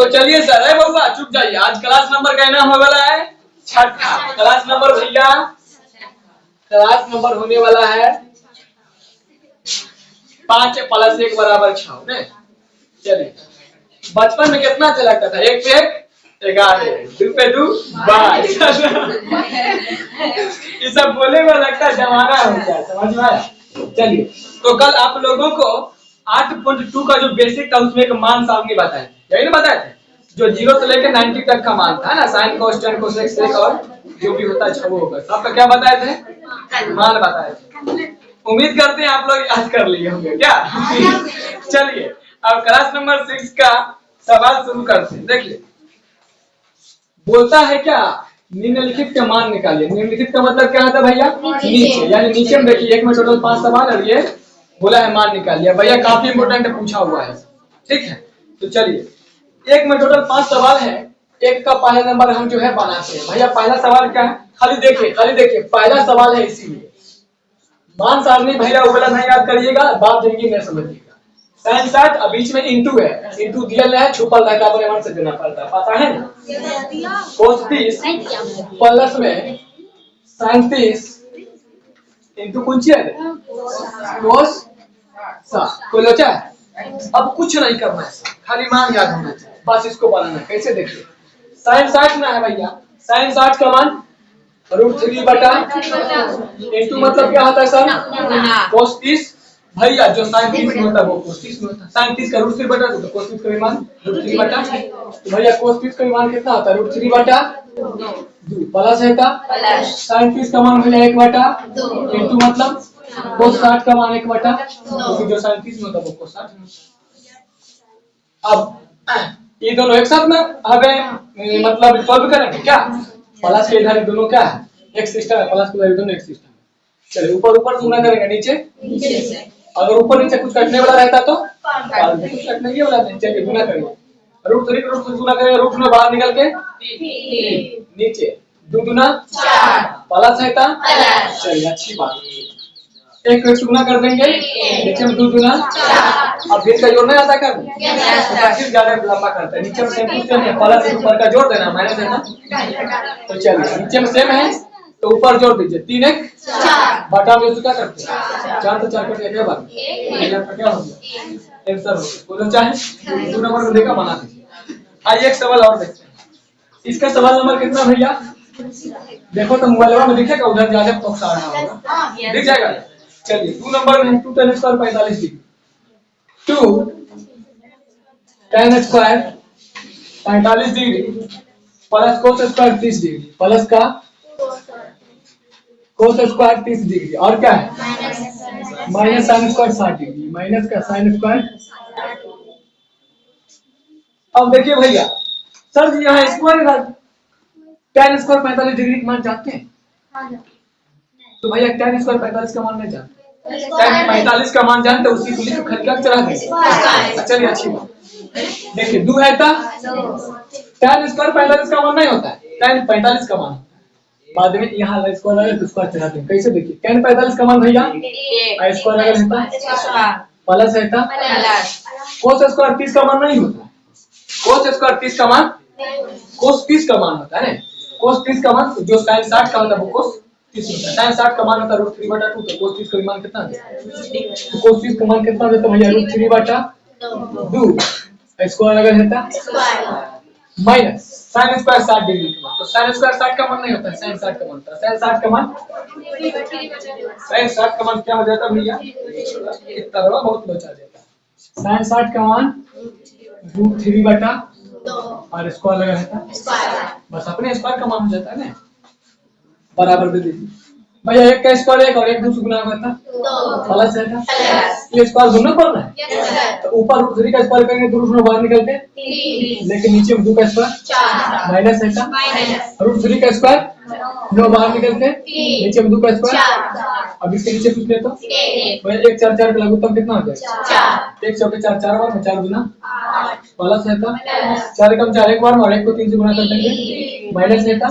तो चलिए सर, है बउआ चुप जाइए। आज क्लास नंबर का नाम होने वाला है छठा। क्लास नंबर भैया, क्लास नंबर होने वाला है 5 + 1 = 6। चलिए, बचपन में कितना अच्छा लगता था, 1 पे 1 11, 2 पे 2 12। ये सब बोले में लगता है जमाना हो गया, समझ में आया। चलिए, तो कल आप लोगों को 8.2 का जो बेसिक था उसमें एक मान साहब ने बताया, यही ना बताए थे, जो 0 से लेकर 90 तक का मान था ना, साइन कोस कोसेक सेक और जो भी होता है होगा, सबका क्या बताए थे, मान बताए थे। उम्मीद करते हैं आप लोग याद कर लिए होंगे क्या। चलिए, अब क्लास नंबर 6 का सवाल शुरू करते हैं। देखिए, बोलता है क्या, निम्नलिखित का मान निकालिए। निम्नलिखित का मतलब क्या होता है भैया, नीचे, यानी नीचे में देखिए, एक में टोटल 5 सवाल और ये बोला है मान निकालिए। भैया काफी इंपोर्टेंट पूछा हुआ है, ठीक है। तो चलिए, एक में टोटल 5 सवाल है, एक का पहला नंबर हम जो है बनाते हैं। भैया पहला सवाल क्या है, खाली देखिए पहला सवाल है, इसीलिए मान सारणी भैया वो वाला नहीं याद करिएगा, बात जिंदगी में समझिएगा। sin 60 अब बीच में इंटू है, इंटू दिया है, छुपल रहता है, अपने मन से देना पड़ता है, पता है ना। cos 30 प्लस में sin 30 इंटू कौन सी है, cos 60। कोई लोचा है, अब कुछ नहीं करना है, खाली मान याद होना चाहिए, बस इसको बनाना है। कैसे देखिए, sin 60 ना है भैया, sin 60 का मान √3 बटा इंटू मतलब क्या होता है सर, cos 30। भैया जो sin 30 में होता है वो cos 30 में होता है। sin 30 का √3 बटा तो cos 30 का मान √3 बटा, तो भैया cos 30 का मान कितना होता है, √3 बटा 2 प्लस है का sin 30 का मान भैया 1 बटा 2 इंटू मतलब cos 60 का मान 1 बटा, क्योंकि जो sin 30 में होता है वो cos 60 में। अब ये दोनों एक साथ में हमें मतलब सॉल्व करेंगे क्या, प्लस के इधर दोनों क्या है, एक सिस्टम है, प्लस के इधर दोनों एक सिस्टम है। चलिए, ऊपर ऊपर गुना करेंगे, नीचे से, अगर ऊपर नीचे कुछ कटने वाला रहता तो कुछ कटने वाला नहीं। चलिए गुना करेंगे, √3 गुना करेंगे, रूट में बाहर निकल के नीचे 2 दूना 4 प्लस है ता, चलिए अच्छी बात, एक गुना कर देंगे, नीचे में 2 दूना 4। अब बीच का जोड़ना आता कर, तो ज्यादा लंबा करता है, नीचे में सेम है, प्लस ऊपर का जोड़ देना, माइनस है ना। तो चलिए, नीचे में सेम है तो ऊपर जोड़ दीजिए, 3 1 4 बटा में क्या करते हैं, 4 तो 4 कट गया, बार क्या हो गया, आंसर हो गया। बोलो चाहे 2 नंबर में देखा बना दीजिए। आइए एक सवाल और देखते हैं, इसका सवाल नंबर कितना भैया, देखो तो मोबाइल में दिखेगा, उधर ज्यादा फोकस आ रहा होगा, दिख जाएगा। चलिए, 2 नंबर में 2 tan square 45 degree, 2 tan square 45 degree plus cos square 30 degree plus का cos स्क्वायर 30 डिग्री और क्या है minus sin square 60 degree minus का sin स्क्वायर। अब देखिए भैया, सर जी यहाँ स्क्वायर tan स्क्वायर 45 डिग्री का मान जानते हैं, तो भैया tan स्क्वायर 45 का मान नहीं जानते, tan 45 का मान जानते उसी को लिख खटका चढ़ा देंगे। चलिए अच्छी बात, देखिए 2 है था, tan स्क्वायर 45 का मान नहीं होता है, tan 45 का मान बाद में यहाँ स्क्वायर लगा तो स्क्वायर चढ़ा देंगे। कैसे देखिए, tan 45 का मान भैया स्क्वायर लगा रहता प्लस है था, cos स्क्वायर 30 का मान नहीं होता, cos स्क्वायर 30 का मान cos 30 का मान होता है ना, cos 30 का मान जो sin 60 का होता है वो cos 30 होता है, sin 60 का मान होता है √3 बटा 2, तो cos 30 का मान कितना है, तो cos 30 का मान कितना देता है भैया √3 बटा 2 स्क्वायर अगर रहता माइनस sin स्क्वायर 60 डिग्री का मान, तो sin स्क्वायर 60 का मान नहीं होता है, sin 60 का मान होता है, sin 60 का मान sin 60 का मान क्या हो जाता है भैया, इतना बड़ा बहुत लोचा देता है, sin 60 का मान √3 बटा और स्क्वायर लगा रहता, बस अपने स्क्वायर का मान हो जाता है ना, बराबर दे दीजिए भैया, एक का स्क्वायर एक और एक 2 गुना करता प्लस है ना, ये स्क्वायर दोनों पर है, तो ऊपर √3 का स्क्वायर करेंगे 2 में बाहर निकलते, लेकिन नीचे में 2 का स्क्वायर माइनस है का √3 का स्क्वायर 9 बाहर निकलते, नीचे में 2 का स्क्वायर, अब इसके नीचे कुछ ले तो भैया 1 4 4 का लघुत्तम कितना हो जाएगा 1 4 4 4 बार में 4 गुना प्लस है का 4 कम 4 एक बार और 1 को 3 से गुना कर देंगे माइनस है का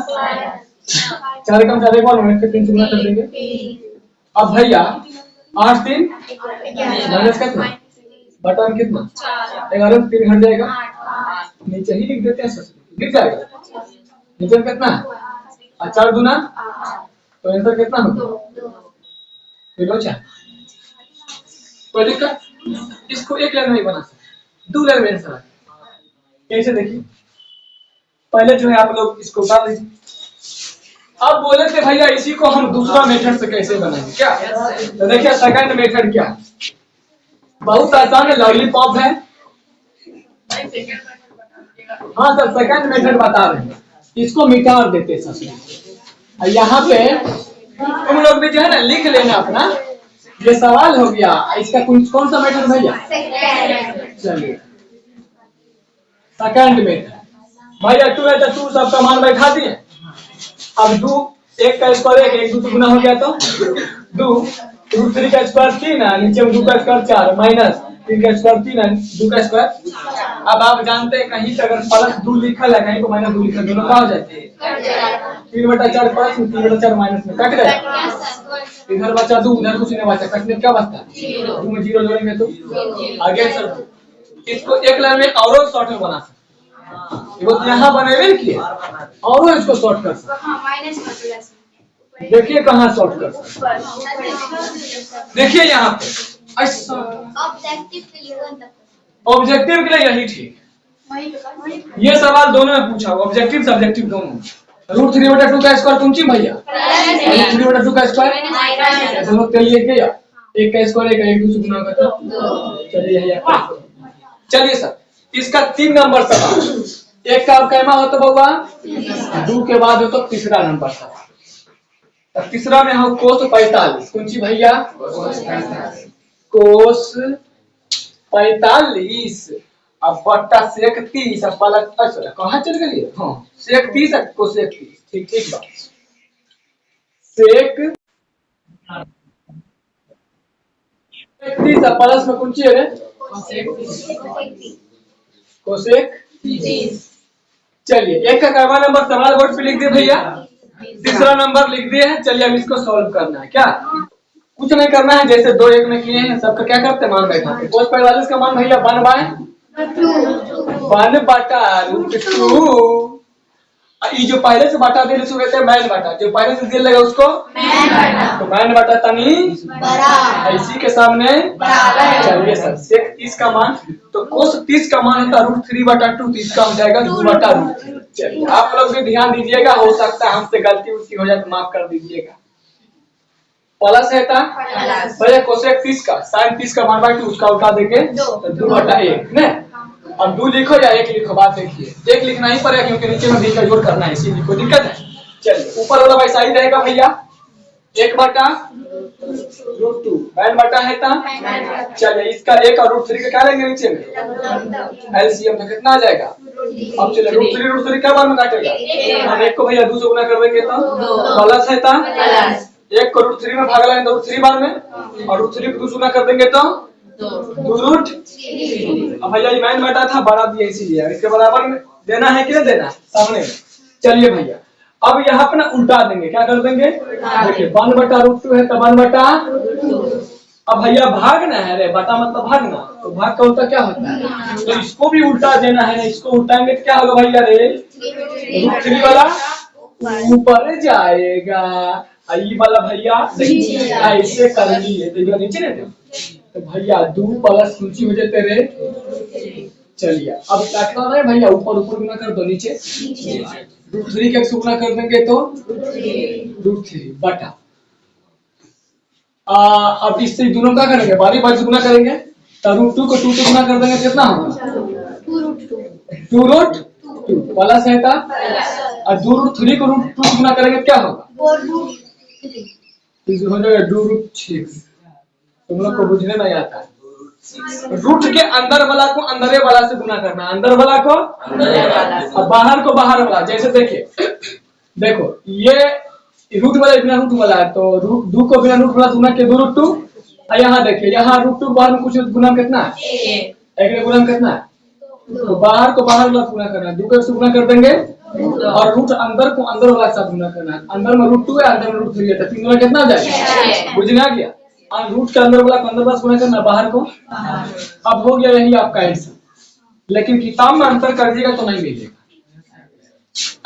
4 कम 4 एक बार और 1 को 3 से गुना कर देंगे। अब भैया 8 3 माइनस कितना बटा में कितना 11 3 हट जाएगा नीचे ही लिख देते हैं, लिख जाएगा। नीचे में कितना है? 4 दूना तो आंसर कितना होगा? फिर कोई दिक्कत? इसको एक लाइन में बना सकते, 2 लाइन में आंसर है। कैसे देखिए, पहले जो है आप लोग इसको उतार लीजिए। अब बोले थे भैया इसी को हम दूसरा मेथड से कैसे बनाएंगे क्या? तो देखिए सेकंड मेथड क्या है, बहुत आसान है, लॉलीपॉप है। हाँ सर, सेकंड मेथड बता रहे हैं, इसको मिटा देते हैं। यहाँ पे तुम लोग भी जो है ना लिख लेना अपना, ये सवाल हो गया। इसका कौन सा मेथड भैया? चलिए सेकंड मेथड भैया, 2 है तो 2 सबका मान बैठा दिए। अब 2 1 का स्क्वायर 1 2 गुना हो गया तो 2 √3 का स्क्वायर 3 है, नीचे में 2 का स्क्वायर 4 माइनस 3 का स्क्वायर 3 है, 2 का स्क्वायर। अब आप जानते हैं कहीं पे अगर +2 लिखा है कहीं पे -2 लिखा, दोनों क्या हो जाते हैं? 3/4 प्लस में 3/4 माइनस में कट गया। इधर बचा 2 उधर कुछ नहीं बचा, कटने क्या बचता है? 2 में 0 जोड़ेंगे तो आगे सर। इसको एक लाइन में और शॉर्ट में बना सकते, वो यहाँ बनेगा कि और इसको शॉर्ट कर सकते। देखिए कहाँ शॉर्ट कर सकते, देखिए यहाँ पे ऐसा ऑब्जेक्टिव के लिए यही ठीक। ये सवाल दोनों में पूछा, ऑब्जेक्टिव सब्जेक्टिव दोनों। √3/2 का स्क्वायर कौन सी भैया? √3/2 का स्क्वायर दोनों के लिए क्या? 1 का स्क्वायर 1 2 से गुना करता। चलिए यही। चलिए सर, इसका 3 नंबर सवाल। एक का कैमा हो तो बउआ 2 के बाद हो तो तीसरा नंबर सवाल। तीसरा में हो कोस 45 कौन सी भैया? कोस 45 अब बट्टा सेक 30 अब पलट कहाँ चल गई? हाँ सेक 30 कोसेक 30। ठीक ठीक बात। सेक 30 अब प्लस में कौन सी है? कोसेक 30। चलिए एक का कैमा नंबर सवाल बोर्ड पे लिख दिए भैया, तीसरा नंबर लिख दिए हैं। चलिए अब इसको सॉल्व करना है। क्या कुछ नहीं करना है, जैसे 2 1 में किए हैं सबका क्या करते हैं? मान बैठाते हैं। कोस 45 का मान भैया 1/2। ये जो पहले से बटा दे उसको कहते हैं मैन बटा, जो पहले से दिया लगा उसको तो मैन बटा तनी इसी के सामने। चलिए सर सेक 30 का मान तो कोस 30 का मान होता √3/2, 30 का हो जाएगा 2/√3। चलिए आप लोग भी ध्यान दीजिएगा, हो सकता है हमसे गलती उल्टी हो जाए तो माफ कर दीजिएगा। प्लस है था भैया कोसेक 30 का sin 30 का मान 2 उसका उठा देंगे तो 2/1 ने। अब 2 लिखो या 1 लिखो, बात देखिए 1 लिखना ही पड़ेगा क्योंकि नीचे में भी का जोड़ करना है, इसीलिए कोई दिक्कत है। चलिए ऊपर वाला वैसा ही रहेगा भैया 1/√2 मैन बटा है था। चलिए इसका 1 और √3 का क्या लेंगे नीचे में एलसीएम तो कितना आ जाएगा? अब चलिए √3 क्या बार में काटेगा? हम 1 को भैया 2 से गुना कर देंगे तो प्लस है था। 1 को √3 में भाग लेंगे तो √3 बार में और √3 को 2 से गुना कर देंगे तो 2√3। अब भैया ये मैन बटा था बढ़ा दिया इसीलिए, इसके बराबर में देना है कि नहीं देना सामने में। चलिए भैया अब यहाँ पे ना उल्टा देंगे, क्या कर देंगे? देखिए 1/√2 है तो 1/2। अब भैया भागना है, रे बटा मतलब भागना, तो भाग का उल्टा क्या होता है? तो इसको भी उल्टा देना है, इसको उल्टाएंगे तो क्या होगा भैया? रे √3 वाला ऊपर जाएगा, ये वाला भैया ऐसे कर लिए तो नीचे नहीं तो भैया 2 प्लस कुछ हो जाते रे। चलिए अब क्या करना है भैया? ऊपर ऊपर गुना कर दो, नीचे √3 का गुना कर देंगे तो √3 बटा। अब इससे दोनों क्या करेंगे? बारी बारी से गुना करेंगे तो √2 को 2 से गुना कर देंगे कितना होगा? 2√2 प्लस है था और 2√3 को √2 से गुना करेंगे क्या होगा? 2√6। तुम लोग को बुझने नहीं आता है, रूट के अंदर वाला को अंदर वाला से गुना करना, अंदर वाला को और बाहर को बाहर वाला। जैसे देखिए देखो ये रूट वाला बिना रूट वाला है तो √2 को बिना रूट वाला गुना के 2√2। और यहाँ देखिए यहाँ √2 बाहर में कुछ गुना कितना है? 1 गुना कितना है? तो बाहर को बाहर वाला गुना करना है, 2 को गुना कर देंगे और रूट अंदर को अंदर वाला साथ गुना करना है। अंदर में √2 है, अंदर में √3 है तो 3 गुना कितना आ जाएगा? बुझना गया? रूट के अंदर वाला को अंदर वाला गुना करना, बाहर को। अब हो गया यही आपका आंसर, लेकिन किताब में आंसर कर दिएगा तो नहीं मिलेगा।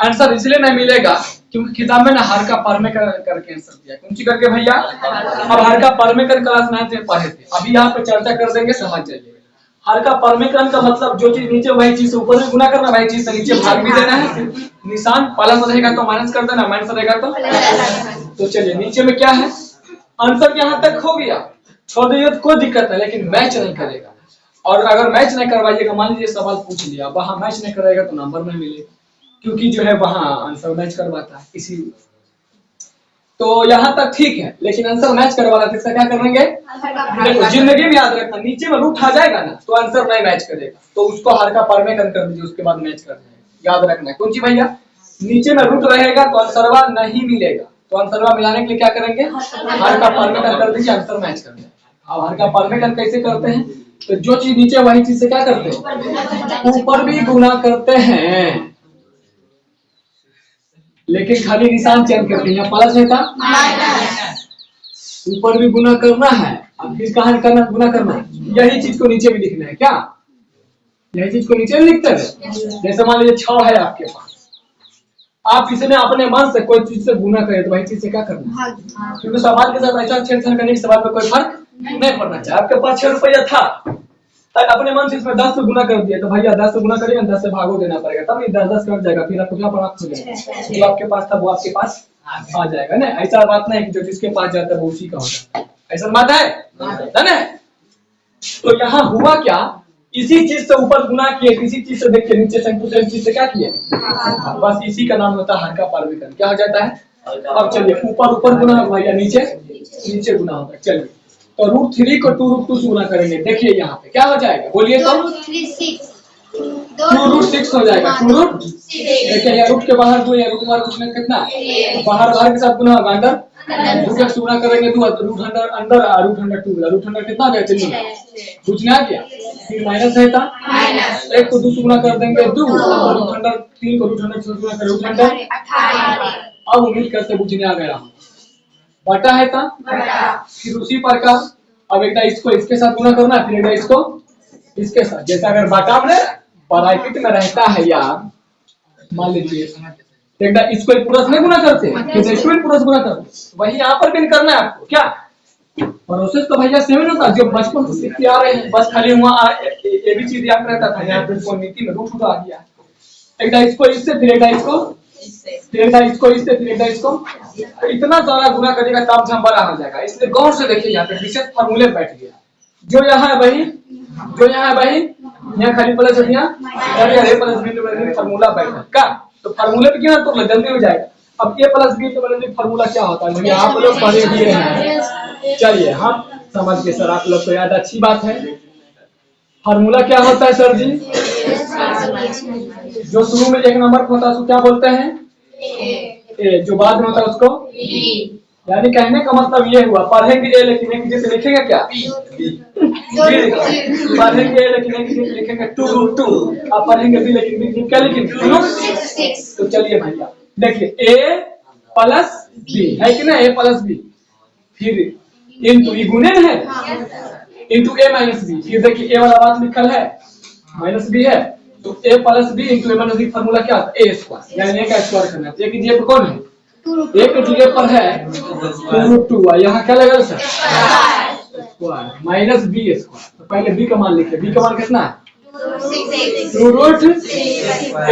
आंसर इसलिए नहीं मिलेगा क्योंकि किताब में ना हर का पर में करके आंसर दिया। कौन सी करके भैया? अब हर का पर में कर क्लास 9 में पढ़े थे, अभी यहाँ पे चर्चा कर देंगे, समझ जाइए। हर का परमेकरण का मतलब जो चीज नीचे वही चीज से ऊपर में गुना करना, वही चीज से नीचे भाग भी देना है। निशान प्लस रहेगा तो माइनस कर देना, माइनस रहेगा तो चलिए नीचे में क्या है, आंसर यहाँ तक हो गया, छोड़ दीजिए तो कोई दिक्कत है, लेकिन मैच नहीं करेगा। और अगर मैच नहीं करवाइएगा, मान लीजिए सवाल पूछ लिया, वहां मैच नहीं करेगा तो नंबर नहीं मिलेगा, क्योंकि जो है वहां आंसर मैच करवाता है इसी। तो यहाँ तक ठीक है, लेकिन आंसर मैच करवा रहा है, इसका क्या करेंगे? देखो जिंदगी में याद रखना, नीचे में रूट आ जाएगा ना तो आंसर नहीं मैच करेगा, तो उसको हर का पर में कर दीजिए, उसके बाद मैच कर देंगे। याद रखना है कौन सी भैया? नीचे में रूट रहेगा तो आंसरवा नहीं मिलेगा, तो आंसरवा मिलाने के लिए क्या करेंगे? हर का पर में कर दीजिए, आंसर मैच कर देंगे। अब हर का पर में कैसे करते हैं? तो जो चीज नीचे वही चीज से क्या करते हैं? ऊपर भी गुना करते हैं, लेकिन खाली निशान चेंज करते हैं। प्लस है था, ऊपर भी गुना करना है, अब फिर कहाँ करना गुना करना है, यही चीज को नीचे भी लिखना है। क्या यही चीज को नीचे लिखते हैं? जैसे मान लीजिए 6 है आपके पास, आप इसने अपने मन से कोई चीज से गुना करे तो वही चीज से क्या करना है, क्योंकि सवाल के साथ ऐसा छेड़छाड़ करने के सवाल में कोई फर्क नहीं पड़ना चाहिए। आपके पास 6 रुपया था, अपने मन से इसमें 10 से गुना कर दिया, तो भैया 10 से गुना करिए, 10 से भागो देना पड़ेगा, तब ये 10 कट जाएगा, फिर आपको क्या प्राप्त हो जाएगा? जो आपके पास था वो आपके पास आ जाएगा ना। ऐसा बात नहीं कि जो जिसके पास जाता है वो उसी का होता है, ऐसा बात है ना। तो यहाँ हुआ क्या, इसी चीज से ऊपर गुना किए, किसी चीज से देख के नीचे सेम टू सेम चीज से क्या किए, बस इसी का नाम होता है हर का परमेकरण। क्या हो जाता है? अब चलिए ऊपर गुना भैया, नीचे गुना होता है। चलिए तो √3 को 2√2 से गुना करेंगे, देखिए यहाँ पे क्या हो जाएगा, बोलिए तो 2√6 हो जाएगा। 2√6 देखिए, या रूट के बाहर 2 या रूट के बाहर कुछ नहीं, कितना बाहर के साथ गुना होगा, अंदर रूट से गुना करेंगे 2 तो रूट अंदर अंदर √2 कितना गया? चलिए कुछ नहीं आ गया, फिर माइनस है था, 1 को 2 से गुना कर देंगे 2, √3 को √100 से गुना करें √100। अब उम्मीद करते बुझने आ गया, बटा है था, फिर उसी प्रकार अब एक इसको इसके साथ गुना करना, फिर एक इसको इसके साथ। जैसा अगर बटा में ब्रैकेट में रहता है यार, मान लीजिए एक इसको पूरा से गुना करते हैं, फिर इसको पूरा से गुना करते हैं, वही यहाँ पर भी करना है आपको। क्या प्रोसेस तो भैया सेम होता, जो बचपन से सीखते आ रहे हैं, बस खाली वहाँ ये भी चीज याद रहता था, यहाँ पे नीति में रूट आ गया, एक इसको इससे, फिर एक इसको, फिर इसको इससे, फिर इसको, तो इतना सारा गुना करेगा तब हम बड़ा हो जाएगा। इसलिए गौर से देखिए, यहाँ पे विशेष फॉर्मूले बैठ गया, जो यहाँ है वही, जो यहाँ है वही, यहाँ खाली प्लस है, यहाँ प्लस बी फॉर्मूला बैठा का, तो फॉर्मूले पे क्या तो जल्दी हो जाएगा। अब ए प्लस बी का फॉर्मूला क्या होता है, आप लोग पढ़े दिए हैं, चलिए हम समझ गए सर, आप लोग को याद, अच्छी बात है। फॉर्मूला क्या होता है सर जी? जो शुरू में 1 नंबर होता है उसको क्या बोलते हैं? ए। जो बाद में होता है उसको बी। यानी कहने का मतलब ये हुआ, पढ़ेंगे ए लेकिन एक जैसे लिखेंगे क्या? पढ़ेंगे ए लेकिन एक जैसे लिखेंगे 2√2, अब पढ़ेंगे बी लेकिन बी क्या लिखेंगे? 6। तो चलिए भैया देखिए, ए प्लस बी है कि ना, ए प्लस बी, फिर इंटू ई गुणन है, इंटू ए माइनस बी, फिर देखिए ए वाला बात लिखल है, माइनस बी है, तो a plus b into a minus b formula क्या होता है? a स्क्वायर, यानी a का स्क्वायर करना है। एक जगह पर कौन है? एक जगह पर है 2√2, यहाँ क्या लगेगा sir? Square minus b square. तो पहले b का मान लिखिए, b का मान कितना है? 2√2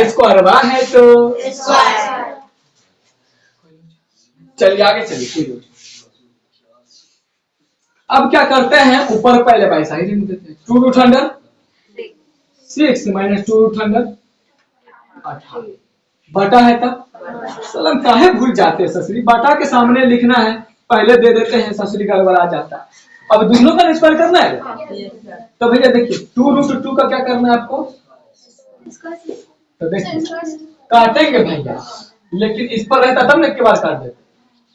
स्क्वायर है, तो चलिए आगे चलिए। अब क्या करते हैं, ऊपर पहले पैसा ही देते हैं, 2√6 माइनस 2√18 बटा है तब सलम काहे भूल जाते हैं ससुरी, बटा के सामने लिखना है, पहले दे देते हैं, ससुरी गड़बड़ा जाता है। अब दोनों का स्क्वायर करना है, तो भैया देखिए 2√2 का क्या करना है आपको, तो देखिए काटेंगे भैया, लेकिन इस पर रहता तब ना एक बार काट देते,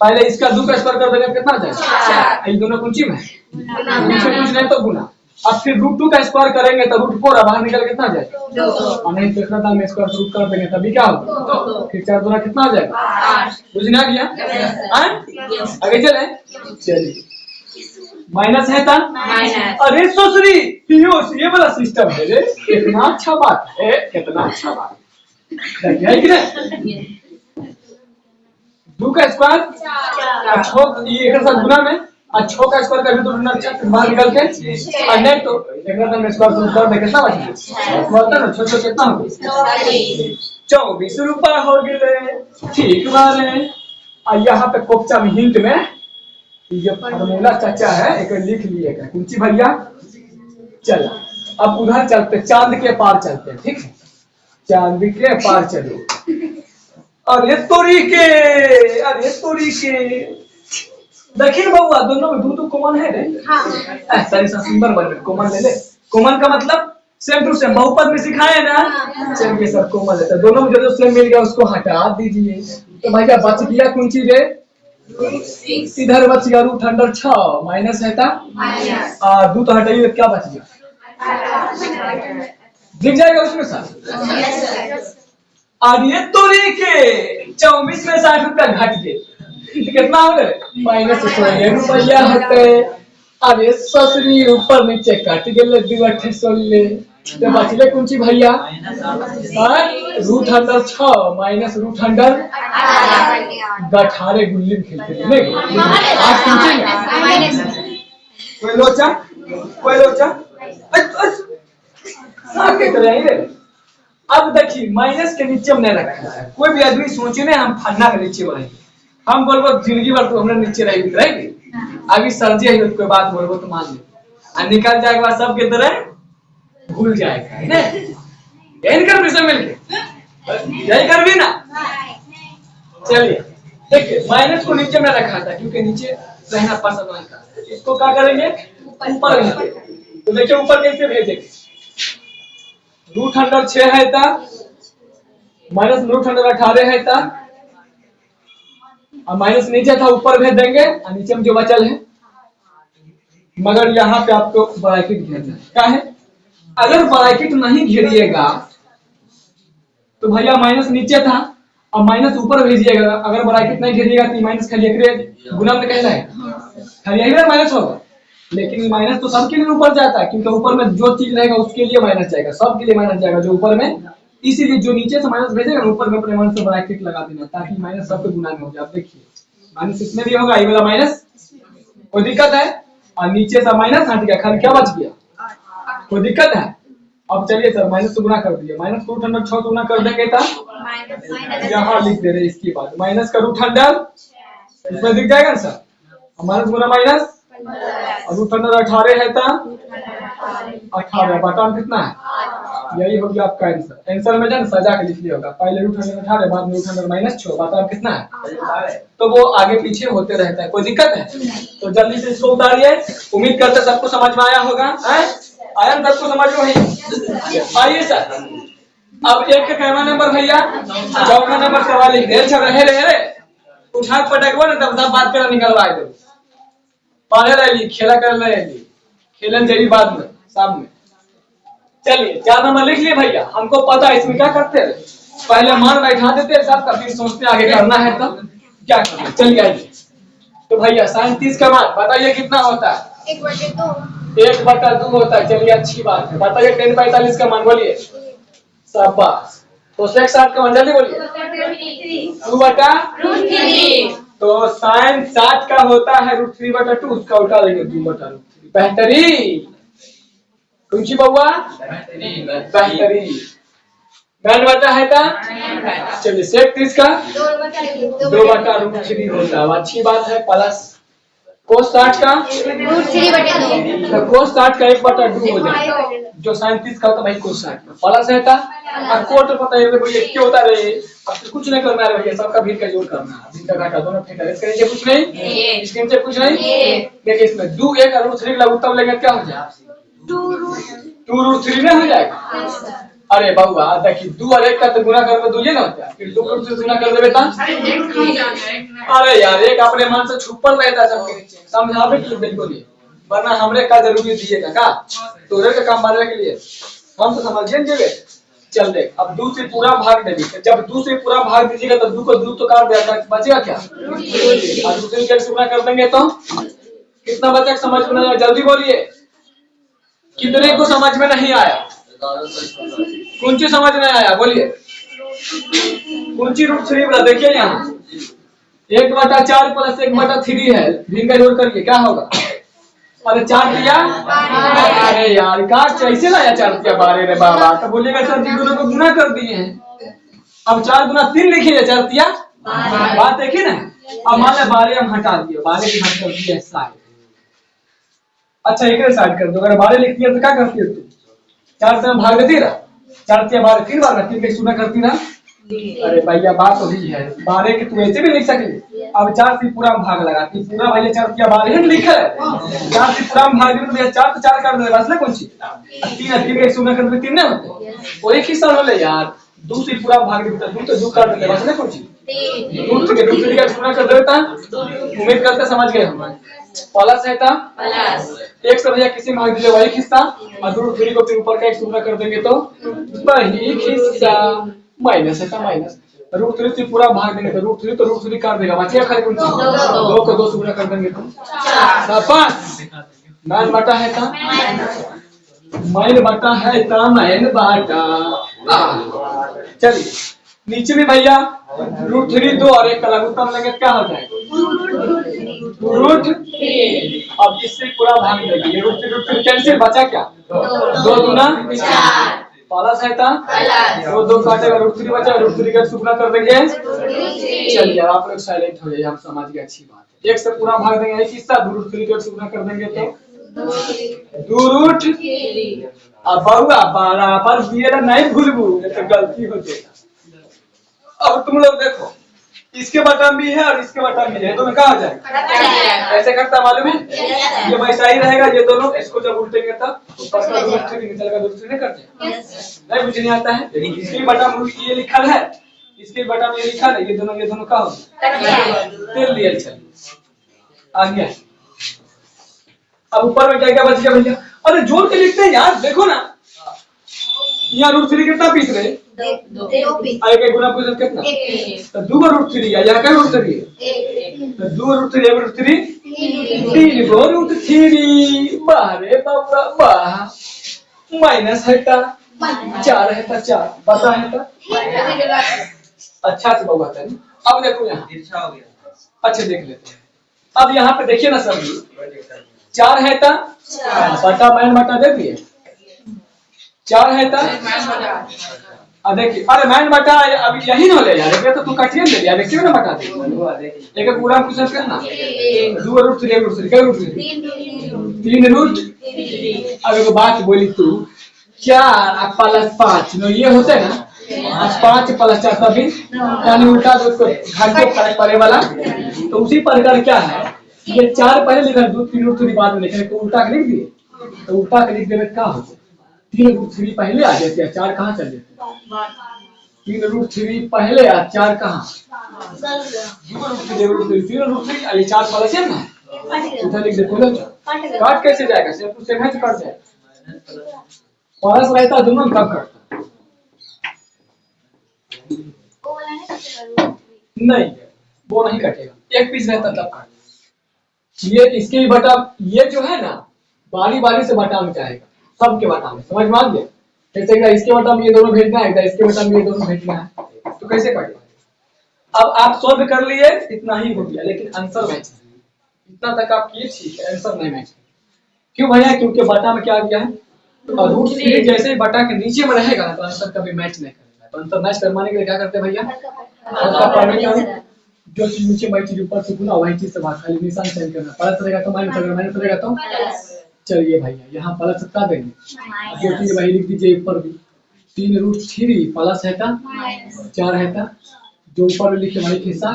पहले इसका 2 का स्क्वायर कर देंगे कितना जाएगा? ये दोनों कुंची में पीछे कुछ नहीं तो गुना, अब फिर √2 का स्क्वायर करेंगे तो √4 बाहर निकल कितना जाएगा? 2। नहीं तो इतना में स्क्वायर रूट कर देंगे तभी क्या होगा? फिर 4 दूना कितना हो जाएगा? 8। बुझना गया? आगे चले, चलिए माइनस है था माइनस। अरे ससुरी ये वाला सिस्टम है रे, कितना अच्छा बात है, कितना अच्छा बात है कि नहीं। 2 का स्क्वायर और 6 ये एक साथ गुना में और 6 का स्क्वायर कभी तो ढूंढना अच्छा बाहर निकल के और नहीं तो एक साथ में स्क्वायर तो कर दे कितना बचेगा बोलता ना 6 कितना हो गया 24 रुपया हो गए ठीक बारे। और यहाँ पे कोपचा में हिंट में ये फार्मूला चाचा है एक लिख लिएगा कुंची भैया। चलो अब उधर चलते चांद के पार चलते हैं ठीक है, चांद के पार चलो। अरे तोरी के देखिए बउआ दोनों में दो कॉमन है रे। ऐसा ऐसा सुंदर बन कॉमन ले ले। कॉमन का मतलब सेम टू सेम बहुपद में सिखाए ना। चलिए सर कॉमन है तो दोनों में जो सेम मिल गया उसको हटा दीजिए। तो भैया बच गया कौन चीज रे, इधर बच गया रूट अंडर 6 माइनस है था और 2 तो हटाइए क्या बच गया दिख जाएगा उसमें सर। और ये तोरी के 24 में 60 रुपया घट गए कितना हो गए माइनस 16 रुपया होते। अरे ससुरी ऊपर नीचे कट गए 2 8 16 तो बचले कुंची भैया root under 6 minus root under 18 गुल्ली खेलते नहीं आज कुंची कोई लोचा आके तो रहेंगे। अब देखिए माइनस के नीचे हमने रखा है, कोई भी आदमी सोचे ना हम फन्ना के नीचे बढ़ेंगे, हम बोलबो जिंदगी भर तो हमने नीचे रहेंगे अभी सर्जी है कोई बात बोलबो तो मान ले और निकल जाएगा बाद सब के तरह भूल जाएगा यही कर भी मिल के यही कर भी ना। चलिए देखिए माइनस को नीचे में रखा था क्योंकि नीचे रहना पसंद नहीं था, इसको क्या करेंगे ऊपर भेजेंगे। तो देखिए ऊपर कैसे भेजेंगे रूट अंडर 6 है था माइनस रूट अंडर 18 है था और माइनस नीचे था ऊपर भेज देंगे और नीचे में जो बचल है मगर यहाँ पे आपको ब्रैकेट घेरना है। क्या है अगर ब्रैकेट नहीं घेरिएगा तो भैया माइनस नीचे था और माइनस ऊपर भेजिएगा, अगर ब्रैकेट नहीं घेरिएगा तो माइनस खाली एक गुना में कहला है खाली यही माइनस होगा, लेकिन माइनस तो सबके लिए ऊपर जाता है क्योंकि ऊपर में जो चीज रहेगा उसके लिए माइनस जाएगा, सबके लिए माइनस जाएगा जो ऊपर में, इसीलिए जो नीचे से माइनस भेजेगा ऊपर में अपने मन से ब्रैकेट लगा देना ताकि माइनस सबके गुना में हो जाए। आप देखिए माइनस इसमें भी होगा, ये वाला माइनस कोई दिक्कत है और नीचे से माइनस हट गया, खाली क्या बच गया कोई दिक्कत है। अब चलिए सर माइनस से गुना कर दिए, माइनस का रूट अंडर 6 गुना कर देंगे था यहाँ लिख दे रहे इसके बाद माइनस का रूट अंडर इसमें दिख जाएगा ना सर माइनस गुना माइनस और रूट अंडर 18 है था 18 बटा में कितना है यही हो गया आपका आंसर। आंसर में जान सजा के लिख लिया होगा पहले रूट अंडर 18 बाद में रूट अंडर माइनस 6 बटा में कितना है, तो वो आगे पीछे होते रहता है कोई दिक्कत है। तो जल्दी से इसको उतारिए, उम्मीद करते सबको समझ में आया होगा। आया सबको समझ में आइए सर। अब एक का कहना नंबर भैया 14 नंबर सवाल लिख दे रहे उठा पटकवा ना तब बात कर निकलवा दो पढ़े रही खेला कर रही खेलन चाहिए बाद में सामने। चलिए 4 नंबर लिख लिए भैया, हमको पता है इसमें क्या करते हैं पहले मान बैठा देते सब का फिर सोचते आगे करना है तब क्या करना। चलिए आइए तो भैया 37 का मान बताइए कितना होता है 1/2 होता है। चलिए अच्छी बात है, बताइए 10/45 का मान बोलिए शाबाश। तो 60 का मान जल्दी बोलिए 2/√3 तो sin 60 का होता है √3/2 उसका उल्टा लेंगे 2/√3 बेहतरीन कुंची बउआ बेहतरीन बैंड बटा है था। चलिए 37 का 2/√3 होता है अच्छी बात है प्लस cos 60 का तो cos 60 का 1/2 हो जाएगा जो 37 का होता भाई cos 60 का प्लस है था और कोट पता है भैया क्या होता रहे अब तो कुछ नहीं करना है भैया सबका भीड़ का जोड़ करना है भीड़ का घाटा दोनों फिर करेंगे कुछ नहीं स्क्रीन से कुछ नहीं देखिए इसमें 2 1 और √3 का उत्तर लेंगे क्या हो जाएगा 2√3 में हो जाएगा। अरे बाबा देखिए 2 और 1 का तो गुना कर में 2 ये ना होता है फिर 2 से गुना कर देबे ता अरे यार एक अपने मन से छुपल रहता सबके नीचे समझावे के लिए बिल्कुल ही वरना हमरे का जरूरी दिएगा का तोरे का काम मारने के लिए हम तो समझिए जेबे। चल देख अब 2 से पूरा भाग देंगे, जब 2 से पूरा भाग दीजिएगा तो 2 को 2 तो काट देगा बचेगा क्या और दूसरे कैसे गुना कर देंगे तो कितना बच्चा समझ में नहीं आया जल्दी बोलिए। कितने को समझ में नहीं आया? कौन सी समझ में आया बोलिए। कौन सी √3 बोला? देखिए यहाँ 1/4 + 1/3 है, भिंगा जोड़ करके क्या होगा? अरे 4 दिया, अरे यार काट कैसे लाया 4 दिया 12 रे बाबा, तो बोलिएगा सर जी दोनों को गुना कर दिए हैं। अब 4 × 3 लिखिए 4 दिया, बात देखिए ना। अब मान लो 12 हम हटा दिए, 12 की हट कर दिए साइड। अच्छा एक साइड कर दो, अगर 12 लिखती है तो क्या करती है तू? 4 से भाग देती ना, 4 × 12 3 बार, 3 के शून्य करती ना। अरे भैया बात तो ही है, 12 के तू ऐसे भी लिख सकती। अब 4 से पूरा भाग लगाती, पूरा भैया 4 × 12 लिखा है, 4 से पूरा भाग दे तो भैया 4 तो 4 कर दे बस ना, कौन सी 3 के शून्य कर दे 3 ना होते, वो एक ही सवाल होले यार। 2 से पूरा भाग दे तो 2 कर दे बस ना, कौन सी 2 का शून्य कर देता। उम्मीद करते समझ गए हम। प्लस है था एक से भैया किसी में भाग दीजिए वही हिस्सा, और √3 को फिर ऊपर का एक शून्य कर देंगे तो वही हिस्सा। माइनस है था माइनस, √3 से पूरा भाग देंगे तो √3 तो √3 कर देगा, बचिए खाली कौन सी 2 को 2 शून्य कर देंगे तो 5। मैन बटा है था मैन बटा है था मैन बाटा। चलिए नीचे में भैया √3 2 और 1 का लघुत्तम लेंगे क्या हो जाएगा? √3। अब इससे पूरा भाग देंगे, √3 कैंसिल, बचा क्या? 2 दूना 4 प्लस है था 2 काटेगा, √3 बचा, √3 का शुक्ला कर देंगे। चलिए आप लोग साइलेंट हो जाइए, हम समझ गए, अच्छी बात है। 1 से पूरा भाग देंगे एक हिस्सा, √3 का शुक्ला कर देंगे तो 2√3। अब बउआ बराबर दिए ना, नहीं भूलबू, ये तो गलती हो जाएगा। अब तुम लोग देखो, इसके बटन भी है और इसके बटन भी है, दोनों कहाँ हो जाएगा? ऐसे करता मालूम है, ये वैसा ही रहेगा, ये दोनों इसको जब उल्टेंगे तब ऊपर का √3 निकलेगा, √3 नहीं करते नहीं, मुझे नहीं आता है। इसके बटन ये लिखा है, इसके बटन ये लिखा है, ये दोनों का हो तेल लिए। चलिए आ गया। अब ऊपर में क्या क्या बच गया भैया? अरे जोड़ के लिखते हैं यार, देखो ना यहाँ √3 कितना पीस रहे? 2 पीस। आगे गुना पूछ कितना? तो 2 √3 है, यहाँ क्या √3 है? तो 2 √3 1 √3 3 √3। बारे बाबा वाह, माइनस है ता 4 है ता 4 बता है ता। अच्छा से बाबा है। अब देखो यहाँ अच्छा देख लेते हैं। अब यहाँ पे देखिए ना सर, 4 है ता बटा मैन बटा दे दिए, 4 है ता देखिए, अरे मैन बटा अभी यही ना ले यार, ये तो तू काटिए ले यार, देखिए ना बटा दे एक पूरा क्वेश्चन करना। 2 √3 1 √3 क्या √3 3 √। अब एक बात बोली तू 4 + 5 नो ये होते हैं ना, 5 + 4 तभी यानी उल्टा दो को घाटे फर्क पड़े वाला। तो उसी प्रकार क्या है, ये 4 पहले लिखा, 2 3 √3 बाद में लिखा, तो उल्टा लिख दिए, तो उल्टा के लिख देने क्या होता है? 3 √3 पहले आ जाते हैं, 4 कहाँ चल जाते हैं? 3 √3 पहले आ 4 कहाँ? 2 √3 3 √3 ये 4 प्लस है ना, उधर लिख दे खोलो। काट कैसे जाएगा? सिर्फ उससे मैच कट जाएगा, प्लस रहता दोनों कब कटता नहीं, वो नहीं कटेगा, एक पीस रहता तब काट। ये इसके बटा, ये जो है ना बारी बारी से बटा में जाएगा, सबके बटा में, समझ मान गए? जैसे इसके बटा में ये दोनों भेजना है, इसके बटा में ये दोनों भेजना है, तो कैसे कटेगा? अब आप सोल्व कर लिए, इतना ही हो गया, लेकिन आंसर मैच नहीं, इतना तक आप किए ठीक है, आंसर नहीं मैच। क्यों भैया? क्योंकि बटा में क्या आ गया है, और √3 जैसे ही बटा के नीचे में रहेगा तो आंसर कभी मैच नहीं करेगा। तो आंसर मैच करवाने के लिए क्या करते हैं भैया? जो चीज नीचे वही चीज ऊपर से गुना, वही चीज से भाग, खाली निशान चेंज करना, प्लस रहेगा तो माइनस, अगर माइनस रहेगा तो। चलिए भैया यहाँ प्लस कितना देंगे? जो चीज वही लिख दीजिए ऊपर भी, 3 √3 प्लस है था 4 है था, जो ऊपर में लिखे वही हिस्सा,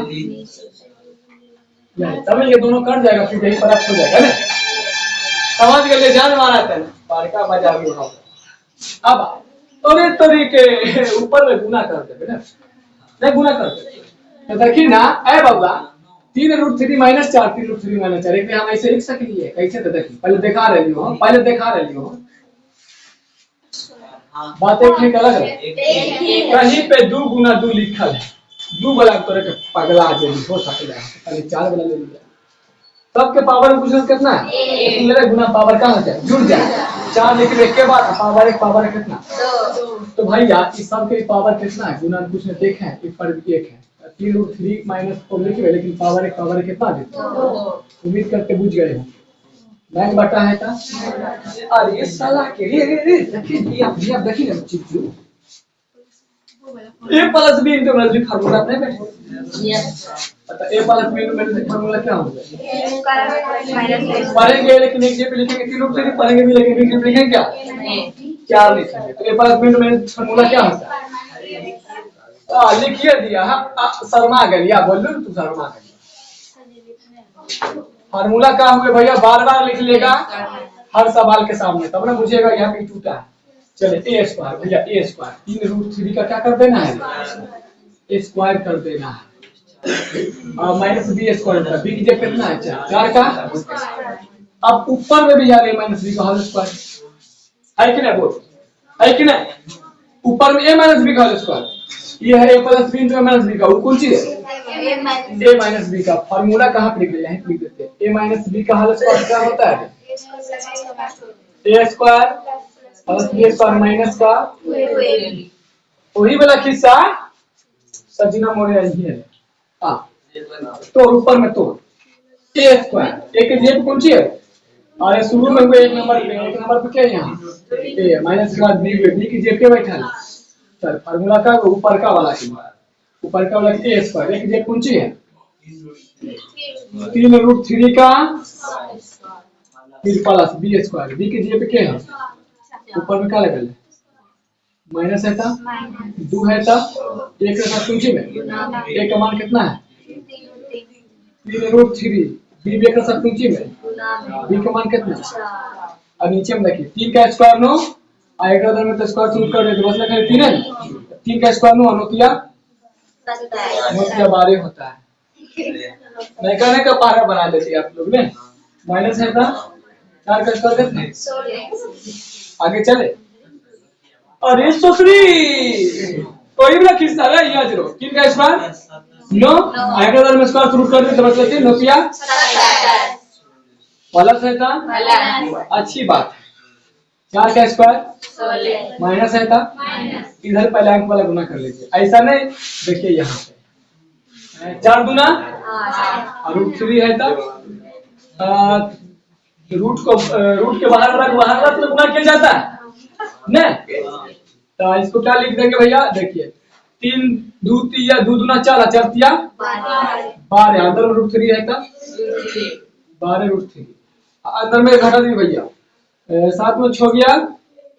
तब ये दोनों कट जाएगा, फिर यही फर्क हो जाएगा ना, समझ गए? जान मारा था पार का मजा भी उठाओ। अब तो तरीके ऊपर में गुना कर देंगे ना, नहीं गुना कर देंगे तो देखिए ना, ए बाबा 3 √3 - 4 3 √3 - 4 एक हम ऐसे लिख सकते हैं, कैसे? तो देखिए पहले दिखा रही हो, बात एक ही अलग है, कहीं पे 2 × 2 लिखा है, 2 वाला करे के पगला जे हो सकता है, पहले 4 वाला ले लिया, सबके पावर में कुछ कितना है, मेरा गुना पावर का होता है, जुड़ जाए 4 लेकिन एक के बाद पावर कितना, तो भैया इस सब के पावर कितना है, गुना कुछ ने देखा है, एक पर 1 है, 3√3 माइनस 4 लिखे लेकिन पावर कितना देता, उम्मीद करते बुझ गए हो। बैंक बटा है था, अरे साला के रे देखिए आप देखिए ना चिट्ठू, a plus b into minus b formula अपने बैठे, अच्छा a plus b into minus b formula क्या होगा, पढ़ेंगे लेकिन एक जगह पे लिखेंगे 3√3, पढ़ेंगे भी लेकिन एक जगह पे लिखेंगे क्या, 4 लिखेंगे, तो a plus b into minus formula क्या होता है, लिखिए दिया शर्मा गया, बोल लो तू शर्मा गया, फार्मूला क्या हुए भैया, बार लिख लेगा हर सवाल के सामने, तब ना पूछेगा यहाँ पे टूटा है। चले a स्क्वायर भैया, a स्क्वायर 3√3 का क्या कर देना है, a स्क्वायर कर देना है, और माइनस b स्क्वायर का, b की जगह कितना है 4 का, अब ऊपर में भी जा रहे माइनस b का होल स्क्वायर है कि नहीं, बोल है कि नहीं, ऊपर में a माइनस b का होल स्क्वायर, ये है a plus b into minus b का, वो कौन चीज है a माइनस b का, फार्मूला कहाँ पे लिख लिया है, लिख देते हैं a माइनस b का होल स्क्वायर क्या होता है, a square plus b square minus का वही वाला किस्सा सजना मोरे आई है, हां तो ऊपर में तो a स्क्वायर, a के जेब कौन सी है, और शुरू में हुए 1 नंबर पे क्या है यहाँ a माइनस का b की जेब के बैठा है, सर फार्मूला का ऊपर का वाला a स्क्वायर, एक जेब कौन सी है 3√3 का फिर प्लस b स्क्वायर, b की जगह पे क्या है ऊपर में क्या लगा है माइनस है था 2 है था 1 के साथ कुंजी में a का मान कितना है 3√3, b के साथ कुंजी में b का मान कितना है, अब नीचे में देखिए 3 का स्क्वायर 9 आएगा उधर में तो स्क्वायर रूट कर देते बस लिखा 3 है, 3 का स्क्वायर 9 नोटिया 12 होता है, नहीं कहने का 12 बना देते आप लोग ने, माइनस है था 4 का स्क्वायर कितना, आगे चले, अरे सोसरी कोई भी किस्सा है यहाँ जरो 3 का स्क्वायर 9 आगे उधर में स्क्वायर रूट कर देते बस लिखते नोटिया प्लस है था, अच्छी बात है, 4 का स्क्वायर माइनस है था, इधर पहले अंक वाला गुना कर लीजिए, ऐसा नहीं देखिए यहाँ पे 4 गुना और √3 है था, रूट के बाहर रख तो गुना किया जाता है ना, तो इसको क्या लिख देंगे भैया, देखिए 3 2 3 2 दूना 4 4 तिया 12 अंदर में √3 है था 12√3 अंदर में घटा दी भैया, 7 में 6 गया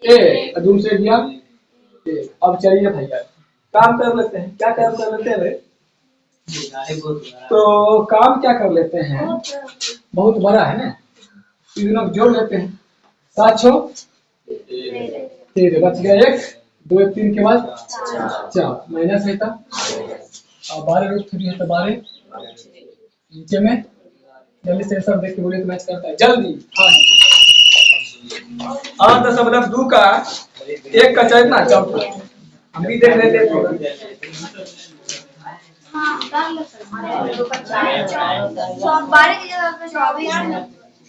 1 दूर से गया 1, अब चलिए भैया काम कर लेते हैं, क्या काम कर लेते हैं, तो काम क्या कर लेते हैं, बहुत बड़ा है ना, तीनों जोड़ लेते हैं, 7 6 13 बच गया 1 2 1 3 के बाद 4 माइनस है था, और 12√3 है तो 12 नीचे में जल्दी से सब देख के बोलिए तो मैच करता है जल्दी, हाँ तो सब मतलब 2 का 1 का चाहे ना चौथा हम भी देख लेते हैं,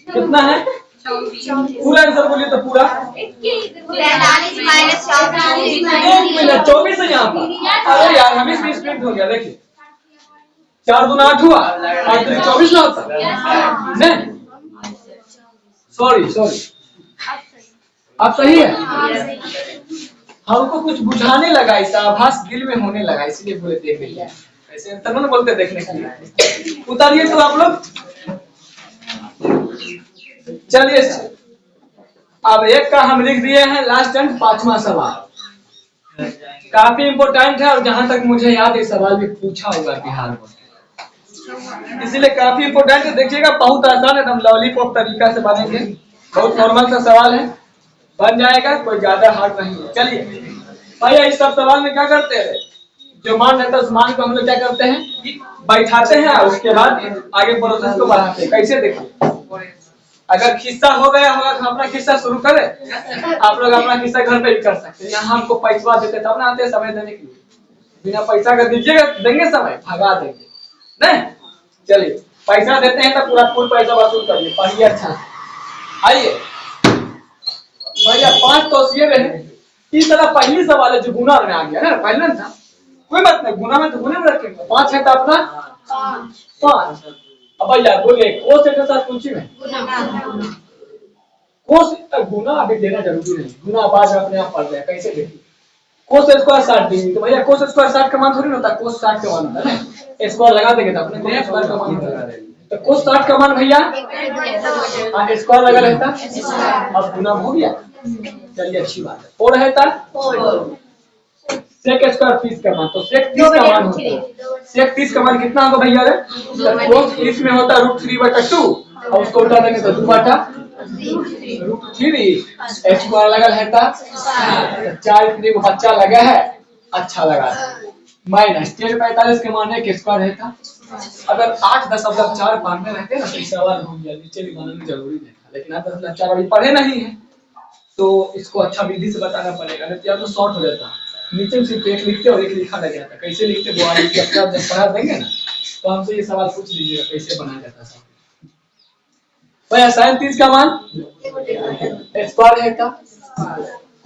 कितना है पूरा आंसर बोलिए तो पूरा 43 माइनस 24 है यहाँ पर, अरे यार हमें मिसप्रिंट हो गया, देखिए 4 दूना 8 हुआ 8 3 24 ना होता नहीं, सॉरी आप सही है, हमको कुछ बुझाने लगा, ऐसा आभास दिल में होने लगा, इसलिए बोले देख लिया, ऐसे तब बोलते देखने के लिए, उतारिए तो आप लोग, चलिए अब 1 का हम लिख दिए हैं लास्ट एंड 5वां सवाल, काफी इंपोर्टेंट है और जहां तक मुझे याद है सवाल भी पूछा होगा बिहार में, इसलिए काफी इंपोर्टेंट है, देखिएगा बहुत आसान एकदम लॉलीपॉप तरीका से बनेंगे, बहुत नॉर्मल सा सवाल है, बन जाएगा, कोई ज्यादा हार्ड नहीं है। चलिए भैया इस सब सवाल में क्या करते हैं, जो मान रहता है उस मान को हम लोग क्या करते हैं बैठाते हैं, उसके बाद आगे प्रोसेस को बढ़ाते हैं, कैसे देखिए, अगर किस्सा हो गया होगा तो अपना किस्सा शुरू करें, आप लोग अपना किस्सा घर पे भी कर सकते हैं, यहाँ हमको पैसा देते तब ना आते समय देने के लिए, बिना पैसा का दीजिएगा देंगे समय भगा देंगे नहीं, चलिए पैसा देते हैं तो पूरा फुल पैसा वसूल करिए, पढ़िए अच्छा से। आइए भैया 5 तौसिए रहे। इस तरह पहली सवाल है जो गुना में आ गया ना, पहले था कोई बात नहीं, गुना में तो गुने में रखेंगे। 5 है तो अपना 5। अब भैया बोलिए कोस के साथ पूछी में कोस गुना अभी देना जरूरी नहीं, गुना बाद में अपने आप पढ़ जाए। कैसे देखिए कोस स्क्वायर 60 डिग्री, तो भैया कोस स्क्वायर 60 का मान थोड़ी ना होता, कोस 60 का मान होता है ना, स्क्वायर लगा देंगे तो अपने कोस स्क्वायर का मान लगा देंगे। तो कोस 60 का मान भैया स्क्वायर लगा रहता, अब गुना हो गया। चलिए अच्छी बात है। और रहता सेक स्क्वायर 30 का मान, तो सेक 30 का मान होता है, सेक 30 का मान कितना होगा भैया रे? कोस 30 में होता है √3/2 और उसको उल्टा देंगे तो 2/√3 स्क्वायर लगा रहता। 4 को बच्चा लगा है, अच्छा लगा माइनस 10/45 के मान एक स्क्वायर रहता। अगर 8 10 अब 4 मानने रहते ना तो सवाल हो गया, नीचे भी मानना जरूरी नहीं था, लेकिन 8 10 4 अभी पढ़े नहीं है तो इसको अच्छा विधि से बताना पड़ेगा, नहीं तो शॉर्ट हो जाता। नीचे में सिर्फ एक लिखते और एक लिखा लग जाता। कैसे लिखते वो आगे के अपना जब पढ़ा देंगे ना तो हमसे ये सवाल पूछ लीजिएगा कैसे बनाया जाता है। भैया sin 30 का मान स्क्वायर है था,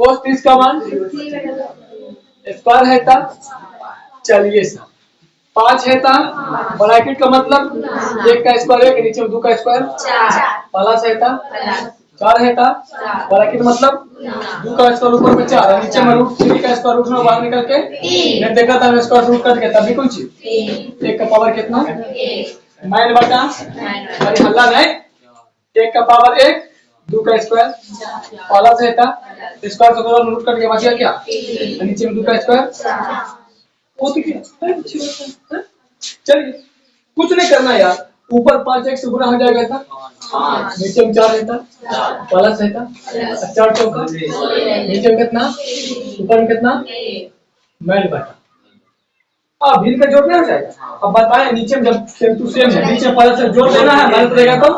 cos 30 का मान स्क्वायर है था। चलिए सर 5 है था, ब्रैकेट का मतलब 1 का स्क्वायर है, नीचे में 2 का स्क्वायर प्लस है था। 4 है था, ब्रैकेट मतलब 2 का स्क्वायर ऊपर में 4 है, नीचे में √3 का स्क्वायर रूट में बाहर निकल के मैं देखा था स्क्वायर रूट करके तभी कुछ 1 का पावर कितना 9 बटा अरे हल्ला नहीं 1 का पावर 1 2 का स्क्वायर प्लस है था, स्क्वायर से दोनों रूट करके बच गया क्या, नीचे में 2 का स्क्वायर वो तो क्या। चलिए कुछ नहीं करना यार, ऊपर 5 से गुना हो जाएगा था, नीचे में 4 रहता प्लस रहता 4 चौका, नीचे में कितना ऊपर में कितना 9 बटा। अब भिन्न का जोड़ नहीं हो जाएगा। अब बताएं नीचे में जब सेम टू सेम है, नीचे प्लस से जोड़ देना है, माइनस रहेगा तो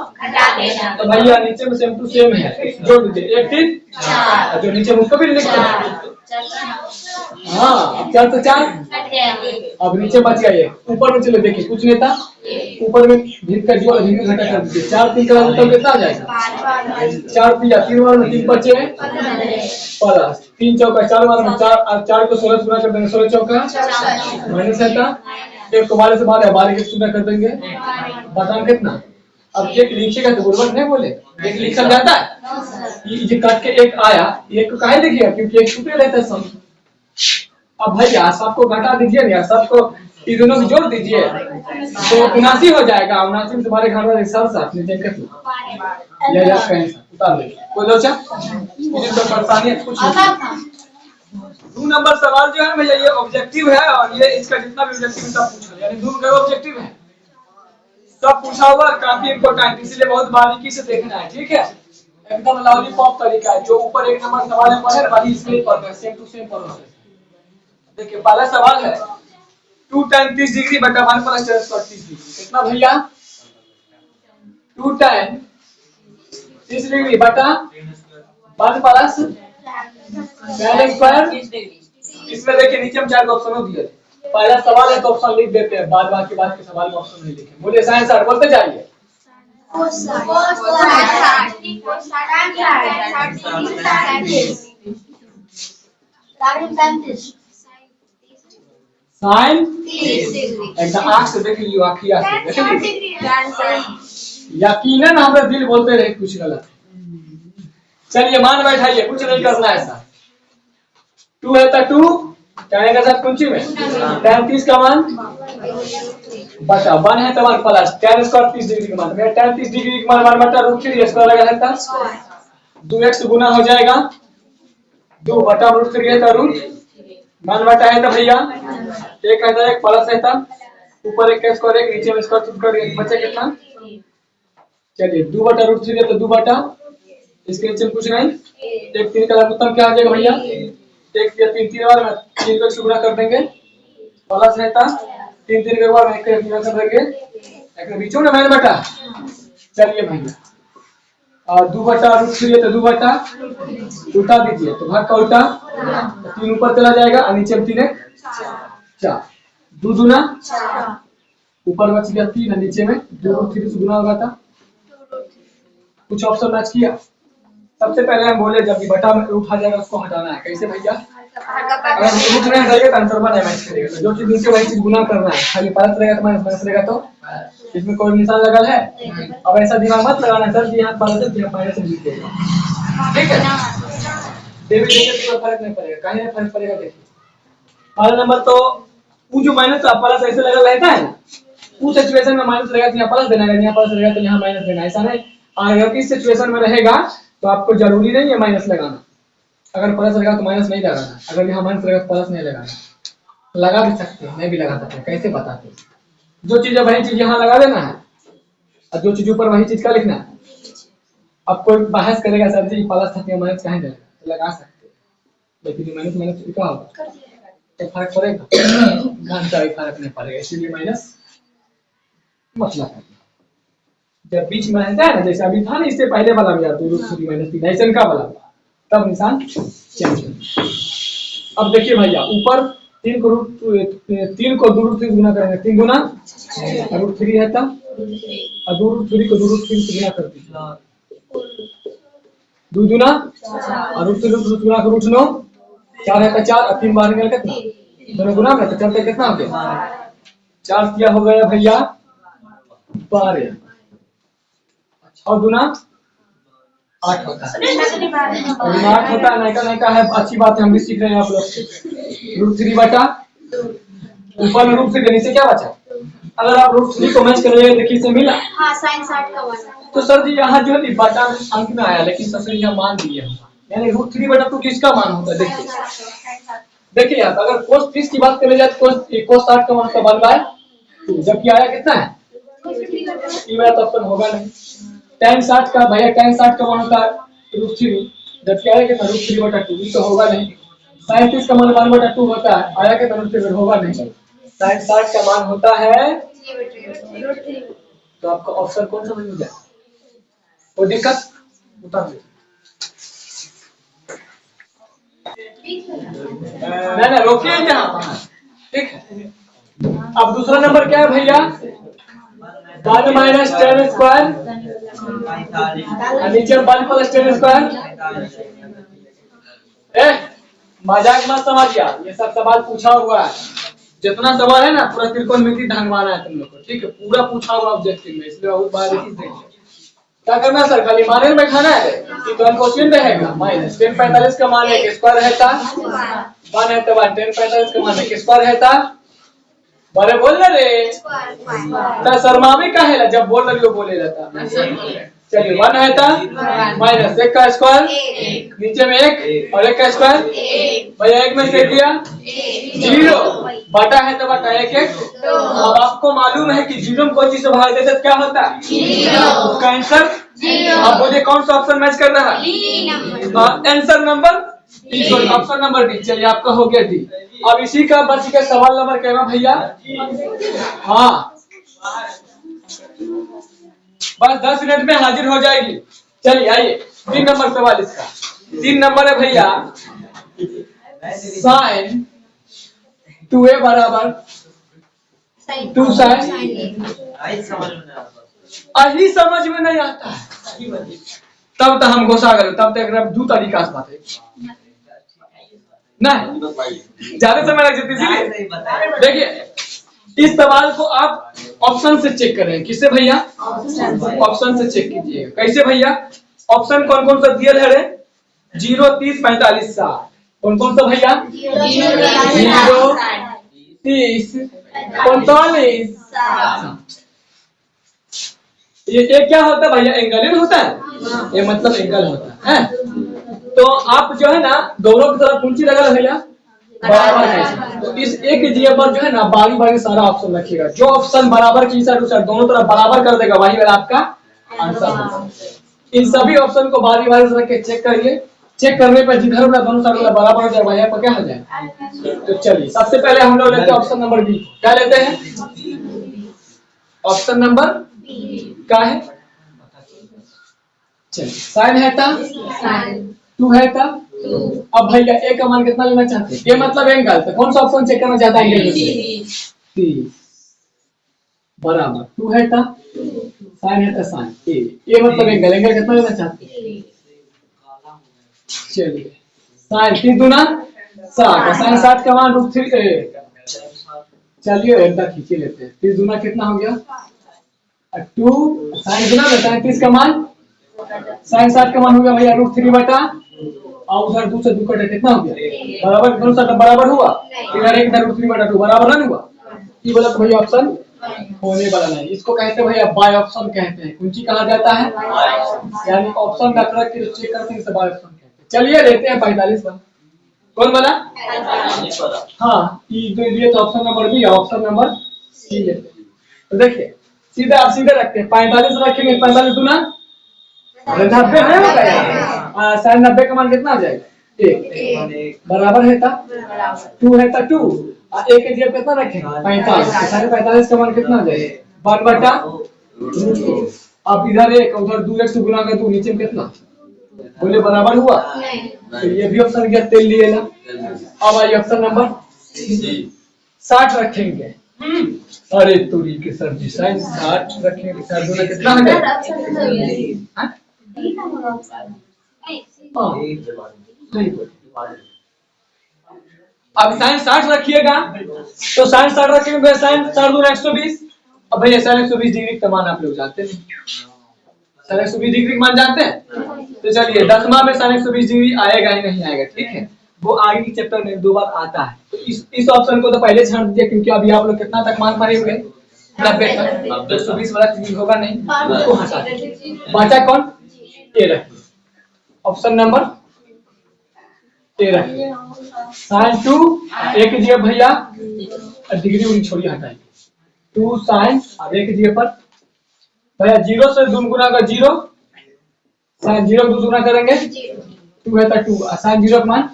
भैया नीचे में सेम टू सेम है जोड़ दीजिए 1 3 जो नीचे में उसको भी लिख दो। हाँ 4 तो 4, अब नीचे बच गया ये, ऊपर में चलो देखिए कुछ नहीं था, ऊपर में भिन्न का जोड़ भिन्न घटा कर दीजिए 4 3 का मतलब कितना आ जाएगा 4 3 बार में 3 बचे प्लस 3 चौका 4 बार में 4 और 4 को 16 से गुणा कर देंगे 16 चौका माइनस रहता 1 को 12 से बाहर है 12 से गुणा कर देंगे बताओ कितना। अब एक लिखिएगा तो बुरबक नहीं बोले, एक लिखा जाता है ये काट के एक आया, एक को काहे लिखिएगा क्योंकि एक छुपे रहता है सब। अब भैया सबको घटा दीजिए ना, सबको इन दोनों को जोड़ दीजिए तो 79 हो जाएगा। 79 में तुम्हारे घर वाले सर साथ नीचे कितना ले जा कहीं उतार ले कोई लोचा मुझे तो परेशानी है कुछ नहीं। 2 नंबर सवाल जो है भैया ये ऑब्जेक्टिव है और ये इसका जितना भी ऑब्जेक्टिव सब पूछा यानी 2 का ऑब्जेक्टिव है सब पूछा हुआ, काफी इंपॉर्टेंट इसलिए बहुत बारीकी से देखना है, ठीक है एकदम लॉलीपॉप तरीका है। जो ऊपर 1 नंबर सवाल है पढ़े वही इसमें पढ़ना है, सेम टू सेम प्रोसेस। देखिए पहला सवाल है 2 tan 30 डिग्री बटा 1 प्लस 30 डिग्री कितना भैया 2 tan 30 डिग्री बटा 1 प्लस tan स्क्वायर। इसमें देखिए नीचे में 4 ऑप्शन दिए, पहला सवाल है तो ऑप्शन लिख देते हैं, बाद बाकी बात के सवाल में ऑप्शन नहीं लिखे। बोलिए साइंस आर्ट बोलते जाइए। साइन एकदम आंख से देख लियो, आखिया से देख लियो, यकीनन हमारे दिल बोलते रहे कुछ गलत। चलिए मान बैठाइए, कुछ नहीं करना है ऐसा। 2 है तो 2 tan के साथ कुंची में tan 30 का मान बटा 1 है तो 1 प्लस tan स्क्वायर 30 डिग्री का मान, मेरा tan 30 डिग्री का मान 1 बटा √3 स्क्वायर लगा रहता 2x गुना हो जाएगा 2 बटा √3 है तो रूट 1 बटा है तो भैया 1 है तो 1 प्लस है तो ऊपर 1 का स्क्वायर 1 नीचे में स्क्वायर रूट कर बचे कितना। चलिए 2 बटा √3 है तो 2 बटा इसके नीचे कुछ नहीं 1 3 का मतलब क्या आ जाएगा भैया 1 या 3 3 बार में 3 को गुणा कर देंगे प्लस रहता 3 3 के बाद 1 का गुणा कर देंगे एक बीचों में 9 बटा। चलिए भैया और 2 बटा √3 है तो 2 बटा उल्टा दीजिए तो भाग का उल्टा 3 ऊपर चला जाएगा और नीचे में 3 4 2 दूना ऊपर बच गया 3 नीचे में 2√3 से गुना होगा था। कुछ ऑप्शन मैच किया। सबसे पहले हम बोले जब भी बटा में रूट आ जाएगा उसको हटाना है। कैसे भैया? अगर रूट में रहेगा तो आंसर बन मैच करेगा। जो चीज नीचे वही चीज गुना करना है। खाली प्लस रहेगा तो माइनस रहेगा तो इसमें कोई निशान लगा है। अब ऐसा दिमाग मत लगाना सर कि यहाँ प्लस है यहाँ माइनस लिख देगा। ठीक है? डेबिट देंगे तो फर्क नहीं पड़ेगा। कहीं फर्क पड़ेगा देखिए। पहला नंबर तो वो जो माइनस प्लस ऐसे लगा रहता है ना, उस सिचुएशन में माइनस रहेगा तो यहाँ प्लस देना है, यहाँ प्लस रहेगा तो यहाँ माइनस देना है। ऐसा नहीं। अगर इस सिचुएशन में रहेगा तो आपको जरूरी नहीं है माइनस लगाना। अगर प्लस रहेगा तो माइनस नहीं लगाना, अगर यहाँ माइनस रहेगा तो प्लस नहीं लगाना। लगा भी सकते हैं, नहीं भी लगा सकते। कैसे बताते हैं? जो चीज है वही चीज यहाँ लगा देना है और जो चीज ऊपर वही चीज का लिखना है। अब कोई बहस करेगा सर जी प्लस था माइनस कहीं नहीं लगा सकते, लेकिन माइनस माइनस क्या होगा तो फर्क पड़ेगा। घंटा भी फर्क नहीं पड़ेगा, इसीलिए माइनस मतलब है। जब बीच में रहता है ना, जैसे अभी था ना इससे पहले वाला भी -3 ऐसा का वाला तब निशान चेंज होगा। अब देखिए भैया ऊपर 3 को 2√3 गुना करेंगे। 3 गुना √3 है तब और 2√3 को 2√3 से गुना कर दीजिए। 2 गुना और √3 गुना कर √9 4 है 4 और 3 बाहर निकल कितना दोनों गुना में तो 4 पे कितना हो गया 4 किया हो गया भैया 12 और गुना 8 होता है। 8 होता है नायका है। अच्छी बात है, हम भी सीख रहे हैं आप लोग से। √3 बटा ऊपर में √3 के नीचे क्या बचा? अगर आप √3 को मैच करेंगे देखिए इसे मिला। हाँ sin 60 का 1 तो सर जी यहाँ जो है बटा अंक में आया, लेकिन सबसे यहाँ मान दिए हम, यानी √3 बटा 2 किसका मान होता है? देखिए यहाँ अगर cos 30 की बात करें जाए तो cos 60 का मान होता है 1/2, जबकि आया कितना है? ये बात ऑप्शन होगा नहीं। tan 60 का भैया tan 60 का मान होता है √3, जबकि आया कितना √3 बटा 2, ये तो होगा नहीं। sin 30 का मान 1/2 होता है, आया कितना √3 होगा नहीं। sin 60 का मान होता है तो आपका ऑप्शन कौन सा मिल जाए? कोई दिक्कत उतार दे। नहीं रोकिए जहाँ, ठीक है। अब दूसरा नंबर क्या है भैया? 1 माइनस 10 स्क्वायर नीचे 1 प्लस 10 स्क्वायर। मजाक मत समझिए, ये सब सवाल पूछा हुआ है। जितना सवाल है ना पूरा त्रिकोणमिति ढंगवाना है तुम लोग को, ठीक है? पूरा पूछा हुआ ऑब्जेक्टिव में, इसलिए बहुत बारीकी से देखिए। क्या करना सर? खाली माने में बैठाना है कि तो क्वेश्चन रहेगा माइनस 10 45 का मान है स्क्वायर रहता 1 है तो 10 45 का मान है स्क्वायर रहता बड़े बोल रहे रे शर्मावे का है जब बोल रही हो बोले रहता। चलिए 1 है था माइनस 1 का स्क्वायर नीचे में 1 और 1 का स्क्वायर भैया 1 में से दिया 0 बटा है तो बटा 1 1। अब आपको मालूम है कि 0 में कोई चीज से भाग देते तो क्या होता है? उसका आंसर अब बोलिए कौन सा ऑप्शन मैच कर रहा है? Answer number D, option number D. चलिए आपका हो गया डी। अब इसी का बच गया सवाल नंबर कहना भैया। हाँ बस 10 मिनट में हाजिर हो जाएगी। चलिए आइए 3 नंबर सवाल इसका। 3 नंबर है भैया sin 2a बराबर 2 sin अही समझ में नहीं आता है तब तो हम घोषा करें, तब तक दो तरीका से बात है नहीं ज्यादा समय लग जाती है। इसीलिए देखिए इस सवाल को आप ऑप्शन से चेक करें। किससे भैया? ऑप्शन से चेक कीजिएगा। कैसे भैया? ऑप्शन कौन कौन सा दिया है रे? 0 30 45 60 कौन कौन सा भैया? 0 30 45 ये क्या होता है भैया? एंगल होता है, ये मतलब एंगल होता है। तो आप जो है ना दोनों की तरफ कौन सी लगा भैया? बराबर है। तो इस एक जगह पर जो है ना बारी बारी सारा ऑप्शन रखिएगा, जो ऑप्शन बराबर की दोनों तरफ बराबर कर देगा वही वाला आपका आंसर होगा। इन सभी ऑप्शन को बारी बारी से रख के चेक करिए। चेक करने पर जिधर वाला दोनों साइड वाला बराबर हो जाए वही आपका क्या हो जाए। तो चलिए सबसे पहले हम लोग लेते हैं ऑप्शन नंबर बी। क्या लेते हैं? ऑप्शन नंबर क्या है? चलिए साइन है था 2 है था। अब भैया ए का मान कितना लेना चाहते हैं? ए मतलब एंगल, तो कौन सा ऑप्शन चेक करना चाहता है? एंगल 30 बराबर 2 है था साइन है था साइन ए मतलब एंगल एंगल कितना लेना चाहते हैं? चलिए साइन 3 दूना 60 साइन 60 का मान √3 चलिए इधर खींच लेते हैं 3 दूना कितना हो गया 2 साइन गुना में साइन 30 का मान साइन 60 का मान हो गया भैया √3 बटा और उधर 2 से 2 कटे कितना हो गया बराबर दोनों साइड बराबर हुआ इधर एक इधर √3 बटा 2 बराबर नहीं हुआ ये बोला भैया ऑप्शन होने वाला नहीं इसको कहते हैं भैया बाय ऑप्शन कहते हैं कुंजी कहा जाता है यानी ऑप्शन का तरह के चेक करते हैं इसे बाय ऑप्शन कहते हैं चलिए लेते हैं 45 वाला कौन वाला हाँ ये लिए तो option number b option number c लेते हैं तो देखिए सीधे आप सीधे रखते हैं 45 रखेंगे 45 दूना 90 है ना साइन 90 का मान कितना आ जाएगा 1 बराबर है था 2 है था 2 और 1 के जगह कितना रखेंगे 45 साइन 45 का मान कितना आ जाएगा 1 बटा अब इधर 1 उधर 2 1 से गुना कर 2 नीचे में कितना बोले बराबर हुआ तो ये भी ऑप्शन गया तेल लिए ना अब आइए ऑप्शन नंबर 60 रखेंगे अरे तुरी के सर जी साइन 60 रखेंगे सर दोनों कितना हो गया अब साइन 60 रखिएगा तो साइन 60 रखेंगे साइन 60 दूना 120 अब भैया साइन 120 डिग्री का मान आप लोग जानते हैं साइन 120 डिग्री का मान जानते हैं तो चलिए 10वां में साइन 120 डिग्री आएगा ही नहीं आएगा ठीक है वो आगे के चैप्टर में 2 बार आता है तो इस ऑप्शन को तो पहले छांट दीजिए क्योंकि अभी आप लोग कितना तक मान पड़े हुए 90 तक तो 120 वाला चीज होगा नहीं उसको हटा दीजिए बचा कौन ए रखिए ऑप्शन नंबर ए रखिए साइन 2 एक जगह भैया डिग्री उन छोड़िए हटाइए 2 साइन और एक जगह पर भैया 0 से 2 गुना का 0 साइन 0 को 2 गुना करेंगे 2 है तो 2 साइन 0 का मान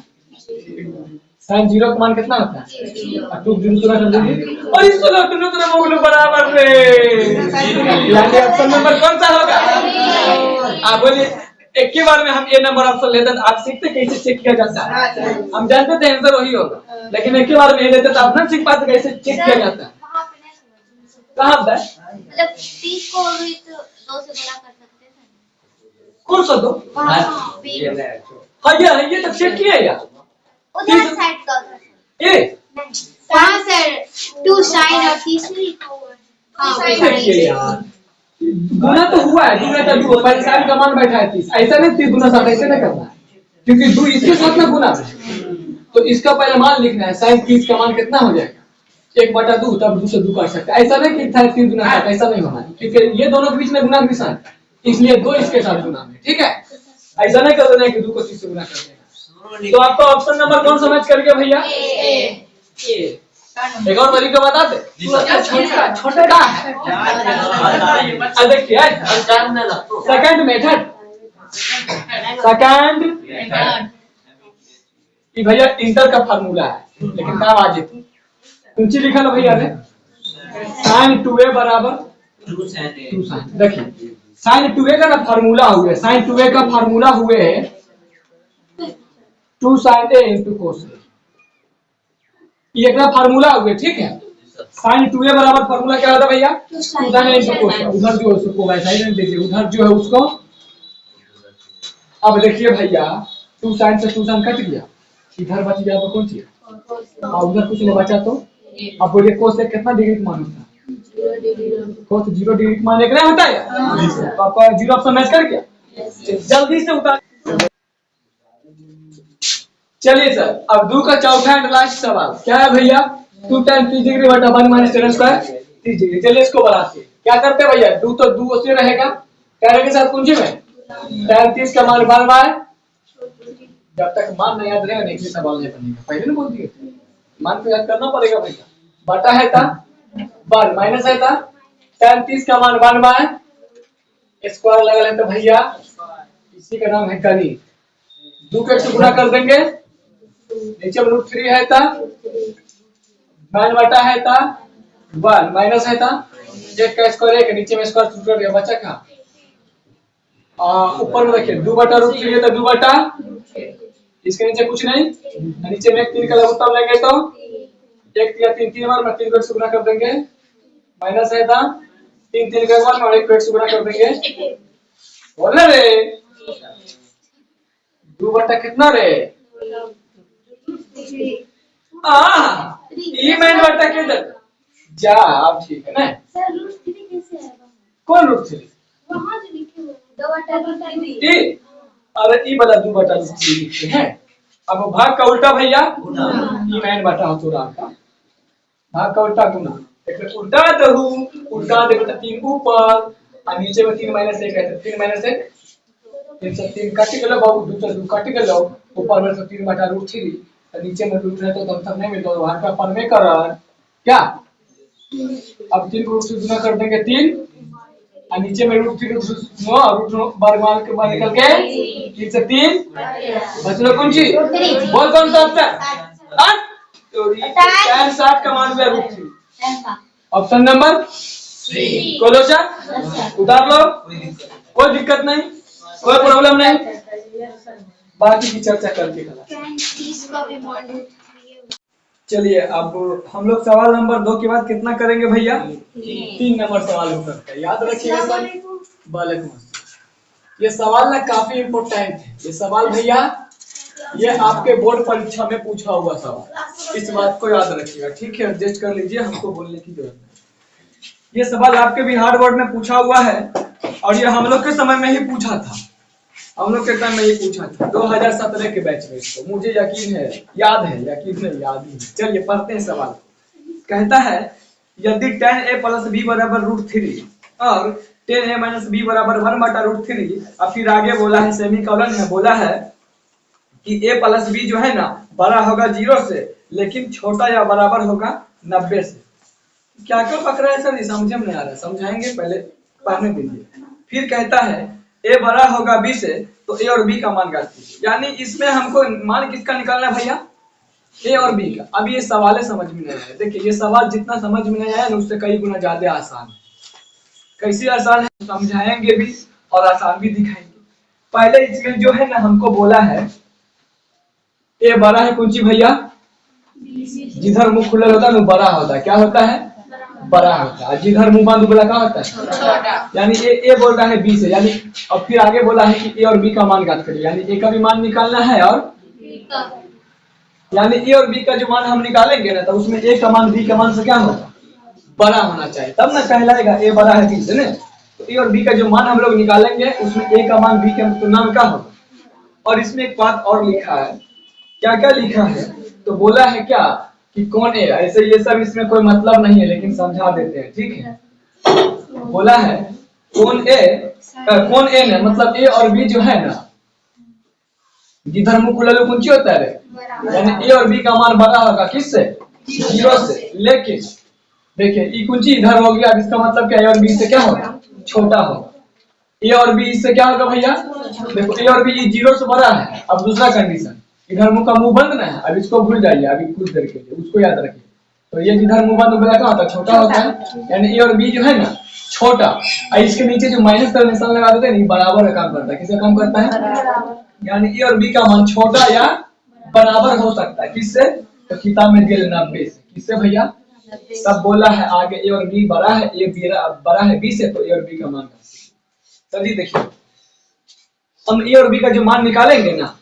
साइन 0 का मान कितना होता है और 2 0 गुना कर देंगे और इस वाला दोनों तरफ वो लोग बराबर रे यानी ऑप्शन नंबर कौन सा होगा आप बोलिए एक ही बार में हम ए नंबर ऑप्शन लेते हैं आप सीखते कैसे चेक किया जाता है हम जानते थे आंसर वही होगा लेकिन एक ही बार में ए लेते तो आप ना सीख पाते कैसे चेक किया जाता है कहां पे मतलब 30 को भी तो 2 से गुना कर सकते थे कौन सा दो हां ये तो चेक किया यार उधर साइड का ए कहां सर 2 साइन और तीसरी हां देखिए यार गुना तो हुआ है गुना तो हुआ पहले साइन का मान बैठा है 30 ऐसा नहीं 30 गुना 60 ऐसे नहीं करना है क्योंकि 2 इसके साथ में गुना है तो इसका पहले मान लिखना है साइन 30 का मान कितना हो जाएगा 1 बटा 2 तब 2 से 2 काट सकते हैं ऐसा नहीं कि 30 गुना 60 ऐसा नहीं होना है क्योंकि ये दोनों के बीच में गुना के निशान इसलिए 2 इसके साथ गुना में ठीक है ऐसा नहीं कर देना है कि 2 को 30 से गुना कर देना तो आपका ऑप्शन नंबर कौन समझ करके भैया ए एक और तरीका बता दे छोटा का देखिए सेकंड मेथड ये भैया इंटर का फार्मूला है लेकिन काम आज ऊंची लिखा लो भैया ने साइन 2a बराबर 2 साइन देखिए साइन 2a का ना फार्मूला हुआ है साइन 2a का फार्मूला हुए है 2 sine a into cos a ये एक फार्मूला हुए ठीक है साइन 2a बराबर फार्मूला क्या होता है भैया 2 sine a into cos a उधर जो है उसको वैसा ही नहीं देखिए उधर जो है उसको अब देखिए भैया 2 साइन से 2 साइन कट गया इधर बच गया तो कौन चीज और उधर कुछ नहीं बचा तो अब बोलिए cos a कितना डिग्री का मान होता है cos 0 डिग्री का मान एक नहीं होता है तो आपका 0 ऑप्शन मैच कर गया जल्दी से उतार चलिए सर अब 2 का चौथा एंड लास्ट सवाल क्या है भैया 2 टाइम 3 डिग्री बटा 1 माइनस tan स्क्वायर 30 डिग्री चलिए इसको बढ़ाते क्या करते हैं भैया 2 तो 2 से रहेगा कैरे के साथ कुंजी में tan 30 का मान 1 बाय जब तक मान नहीं याद रहेगा नेक्स्ट सवाल नहीं बनेगा पहले ना बोल दिए मान को याद करना पड़ेगा भैया बटा है था 1 माइनस है था tan 30 का मान 1 बाय स्क्वायर लगा लेते भैया इसी का नाम है गणित 2 के से गुणा कर देंगे नीचे में √3 है था 9 बटा है था 1 माइनस है था एक का स्क्वायर एक नीचे में स्क्वायर टूट गया बचा का ऊपर में देखिए 2 बटा √3 है तो 2 बटा इसके नीचे कुछ नहीं नीचे में 1 3 का लघुत्तम लेंगे तो 1 3 3 3 बार में 3 से गुणा कर देंगे माइनस है था 3 3 का 1 और एक पेट से गुना कर देंगे। बोलना रे 2 बटा कितना रे ई माइन बटा किधर जा अब ठीक है ना। सर रूट 3 कैसे आएगा? कौन रूट 3 वहां जो लिखे हुए 2 बटा रूट 3 ई अरे ई वाला 2 बटा रूट 3 लिखते हैं। अब भाग का उल्टा भैया ई माइन बटा हो तो का भाग का उल्टा गुना एक उल्टा दहू उल्टा दे तो 3 ऊपर और नीचे में 3 माइनस 1 है तो 3 माइनस 1 3 से 3 काट के लो बाबू 2 से 2 काट के लो ऊपर में से 3 बटा रूट 3 और नीचे में रूट है तो दम तक नहीं मिलता वहां का पर में कर क्या अब 3 रूट से गुना कर देंगे 3 और नीचे में रूट 3 रूट वर्गमूल के बाद निकल के 3 से 3 बचलो कौन सी बोल कौन सा ऑप्शन तो tan 60 का मान हुआ रूट 3 ऑप्शन नंबर 3 कोलोचा उतार लो कोई दिक्कत नहीं कोई प्रॉब्लम नहीं बाकी की चर्चा करके करा। चलिए अब हम लोग सवाल नंबर 2 के बाद कितना करेंगे भैया 3 नंबर सवाल हो सकता है याद रखिएगा सर। वालेकुम ये सवाल ना काफी इम्पोर्टेंट है। ये सवाल भैया ये आपके बोर्ड परीक्षा में पूछा हुआ सवाल इस बात को याद रखिएगा ठीक है। एडजस्ट कर लीजिए हमको बोलने की जरूरत नहीं। ये सवाल आपके बिहार बोर्ड में पूछा हुआ है और ये हम लोग के समय में ही पूछा था। हम लोग के टाइम में ये पूछा था 2017 के बैच में इसको मुझे यकीन है याद है यकीन नहीं याद ही। चलिए पढ़ते हैं सवाल। कहता है यदि tan a + b = √3 और tan a - b = 1/√3 और फिर आगे बोला है सेमीकोलन में बोला है कि a + b जो है ना बड़ा होगा 0 से लेकिन छोटा या बराबर होगा 90 से। क्या क्या पक रहा है सर समझ में नहीं आ रहा समझाएंगे पहले पढ़ने दीजिए। फिर कहता है a बड़ा होगा b से तो a और b का मान ज्ञात कीजिए। यानी इसमें हमको मान किसका निकालना है भैया a और b का। अब ये सवाल समझ में नहीं आया। देखिए ये सवाल जितना समझ में नहीं आया ना उससे कई गुना ज्यादा आसान है। कैसे आसान है समझाएंगे भी और आसान भी दिखाएंगे। पहले इसमें जो है ना हमको बोला है a बड़ा है कौन सी भैया जिधर मुंह खुला होता है वो बड़ा होता है। क्या होता है बड़ा होता है। जिधर मुंह बंद बोला क्या होता है छोटा। यानी ए बोल रहा है बी से यानी अब फिर आगे बोला है कि ए और बी का मान ज्ञात करिए। यानी ए का भी मान निकालना है और यानी ए और बी का जो मान हम निकालेंगे ना तो उसमें ए का मान बी का मान से क्या होगा बड़ा होना चाहिए तब ना कहलाएगा ए बड़ा है बी से ना। तो ए और बी का जो मान हम लोग निकालेंगे उसमें ए का मान बी के तुलना में क्या होगा। और इसमें एक बात और लिखा है क्या क्या लिखा है तो बोला है क्या कि कौन ए ऐसे ये सब इसमें कोई मतलब नहीं है लेकिन समझा देते हैं ठीक है। बोला है कौन ए ने मतलब ए और बी जो है ना जिधर मुंह खुला कौन सी होता है यानी ए और बी का मान बड़ा होगा किससे 0 से। लेकिन देखिए ई कुंची इधर हो गया। अब इसका मतलब क्या ए और बी से क्या होगा छोटा होगा। ए और बी इससे क्या होगा भैया देखो ए और बी 0 से बड़ा है। अब दूसरा कंडीशन इधर मुंह का मुंह बंद ना है। अब इसको भूल जाइए अभी कुछ देर के लिए उसको याद रखिए। तो ये जिधर मुंह बंद बोला क्या होता है छोटा होता है। यानी ए और बी जो है ना छोटा और इसके नीचे जो माइनस का निशान लगा देते हैं बराबर का काम करता है। किसका काम करता है यानी ए और बी का मान छोटा या बराबर हो सकता है किससे तो किताब में दिया 90 से। किससे भैया तब बोला है आगे ए और बी बड़ा है ए बड़ा है बी से तो ए और बी का मान सर जी देखिए हम ए और बी का जो मान निकालेंगे ना